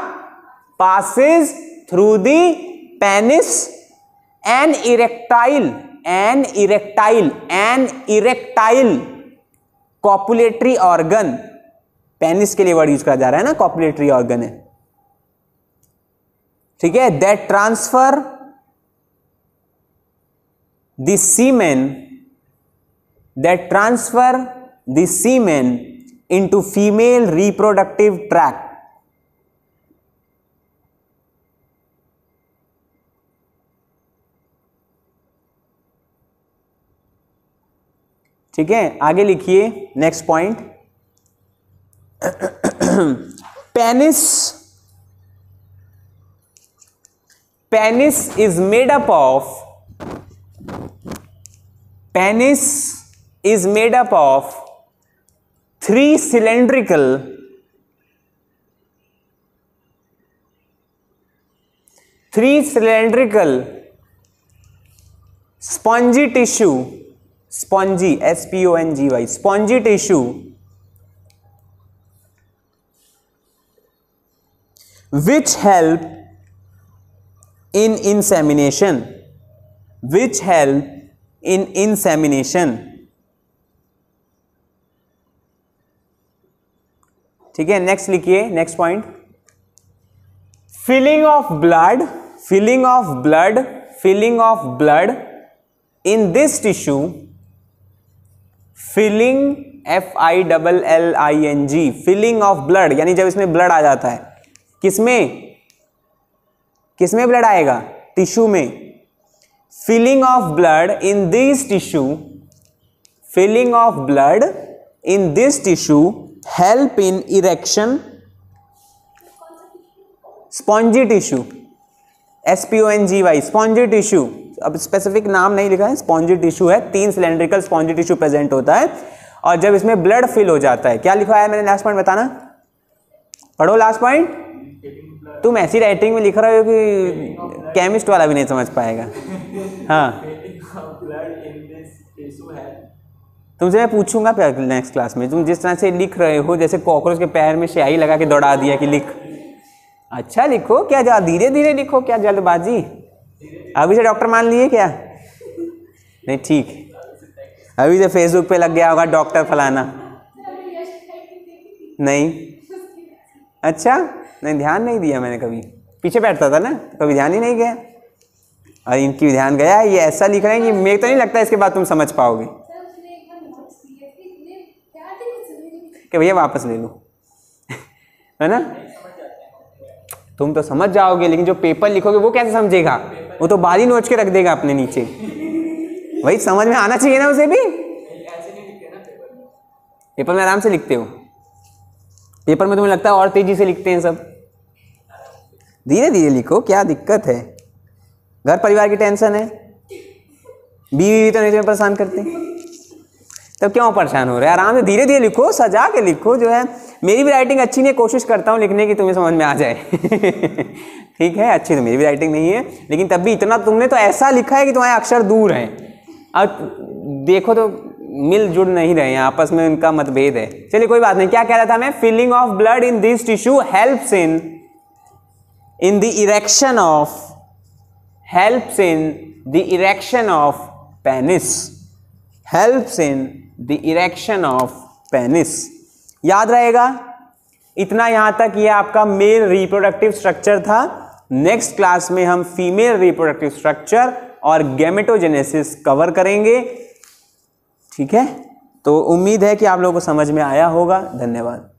passes through the penis an erectile, an erectile, an erectile copulatory organ, penis के लिए वर्ड यूज करा जा रहा है ना, कॉपुलेटरी ऑर्गन है। ठीक है, that transfer the semen, that transfer the semen into female reproductive tract. ठीक है, आगे लिखिए next point, penis, penis is made up of, penis is made up of three cylindrical spongy tissue, spongy, SPONGY, spongy tissue which help in insemination, which help in insemination। ठीक है, next लिखिए, next point, filling of blood, filling of blood, filling of blood in this tissue, filling FILLING, filling of blood, यानी जब इसमें blood आ जाता है, किसमें, किसमें ब्लड आएगा, टिश्यू में। Filling of blood in this tissue, filling of blood in this tissue help in erection, spongy tissue, SPONGY, spongy tissue. अब स्पेसिफिक नाम नहीं लिखा है, स्पॉन्जी टिश्यू है, 3 सिलेंड्रिकल स्पॉन्जी टिश्यू प्रेजेंट होता है, और जब इसमें ब्लड फिल हो जाता है, क्या लिखा है मैंने लास्ट पॉइंट बताना, पढ़ो लास्ट पॉइंट, तुम ऐसी राइटिंग में लिख रहे हो कि केमिस्ट वाला भी नहीं समझ पाएगा। हाँ, तुमसे मैं पूछूंगा नेक्स्ट क्लास में, तुम जिस तरह से लिख रहे हो जैसे कॉकरोच के पैर में स्याही लगा के दौड़ा दिया कि लिख। अच्छा लिखो, क्या जा धीरे धीरे लिखो, क्या जल्दबाजी। अभी से डॉक्टर मान लिए क्या? नहीं ठीक, अभी से फेसबुक पे लग गया होगा डॉक्टर फलाना। नहीं, अच्छा नहीं, ध्यान नहीं दिया मैंने कभी, पीछे बैठता था ना, कभी ध्यान ही नहीं गया। और इनकी ध्यान गया, ये ऐसा लिख रहे हैं कि मेरे तो नहीं लगता इसके बाद तुम समझ पाओगे कि भैया वापस ले लो है ना। तुम तो समझ जाओगे, लेकिन जो पेपर लिखोगे वो कैसे समझेगा? वो तो बाली नोच के रख देगा अपने नीचे। वही समझ में आना चाहिए ना उसे भी। पेपर में आराम से लिखते हो, पेपर में तुम्हें लगता है और तेजी से लिखते हैं सब। धीरे धीरे लिखो, क्या दिक्कत है? घर परिवार की टेंशन है, बीवी तो नहीं तुम्हें परेशान करते, तब क्यों परेशान हो रहे हैं? आराम से धीरे धीरे लिखो, सजा के लिखो। जो है मेरी भी राइटिंग अच्छी नहीं है, कोशिश करता हूँ लिखने की, तुम्हें समझ में आ जाए ठीक है, अच्छी तो मेरी भी राइटिंग नहीं है, लेकिन तब भी इतना तुमने तो ऐसा लिखा है कि तुम्हारे अक्षर दूर हैं। अब देखो तो मिलजुल नहीं रहे हैं, आपस में उनका मतभेद है। चलिए कोई बात नहीं। क्या कह रहा था मैं? Filling of blood in this tissue helps in the erection of penis. Helps in the erection of penis. याद रहेगा इतना यहां तक। ये आपका मेल रिप्रोडक्टिव स्ट्रक्चर था। नेक्स्ट क्लास में हम फीमेल रिप्रोडक्टिव स्ट्रक्चर और गैमेटोजेनेसिस कवर करेंगे। ठीक है, तो उम्मीद है कि आप लोगों को समझ में आया होगा। धन्यवाद।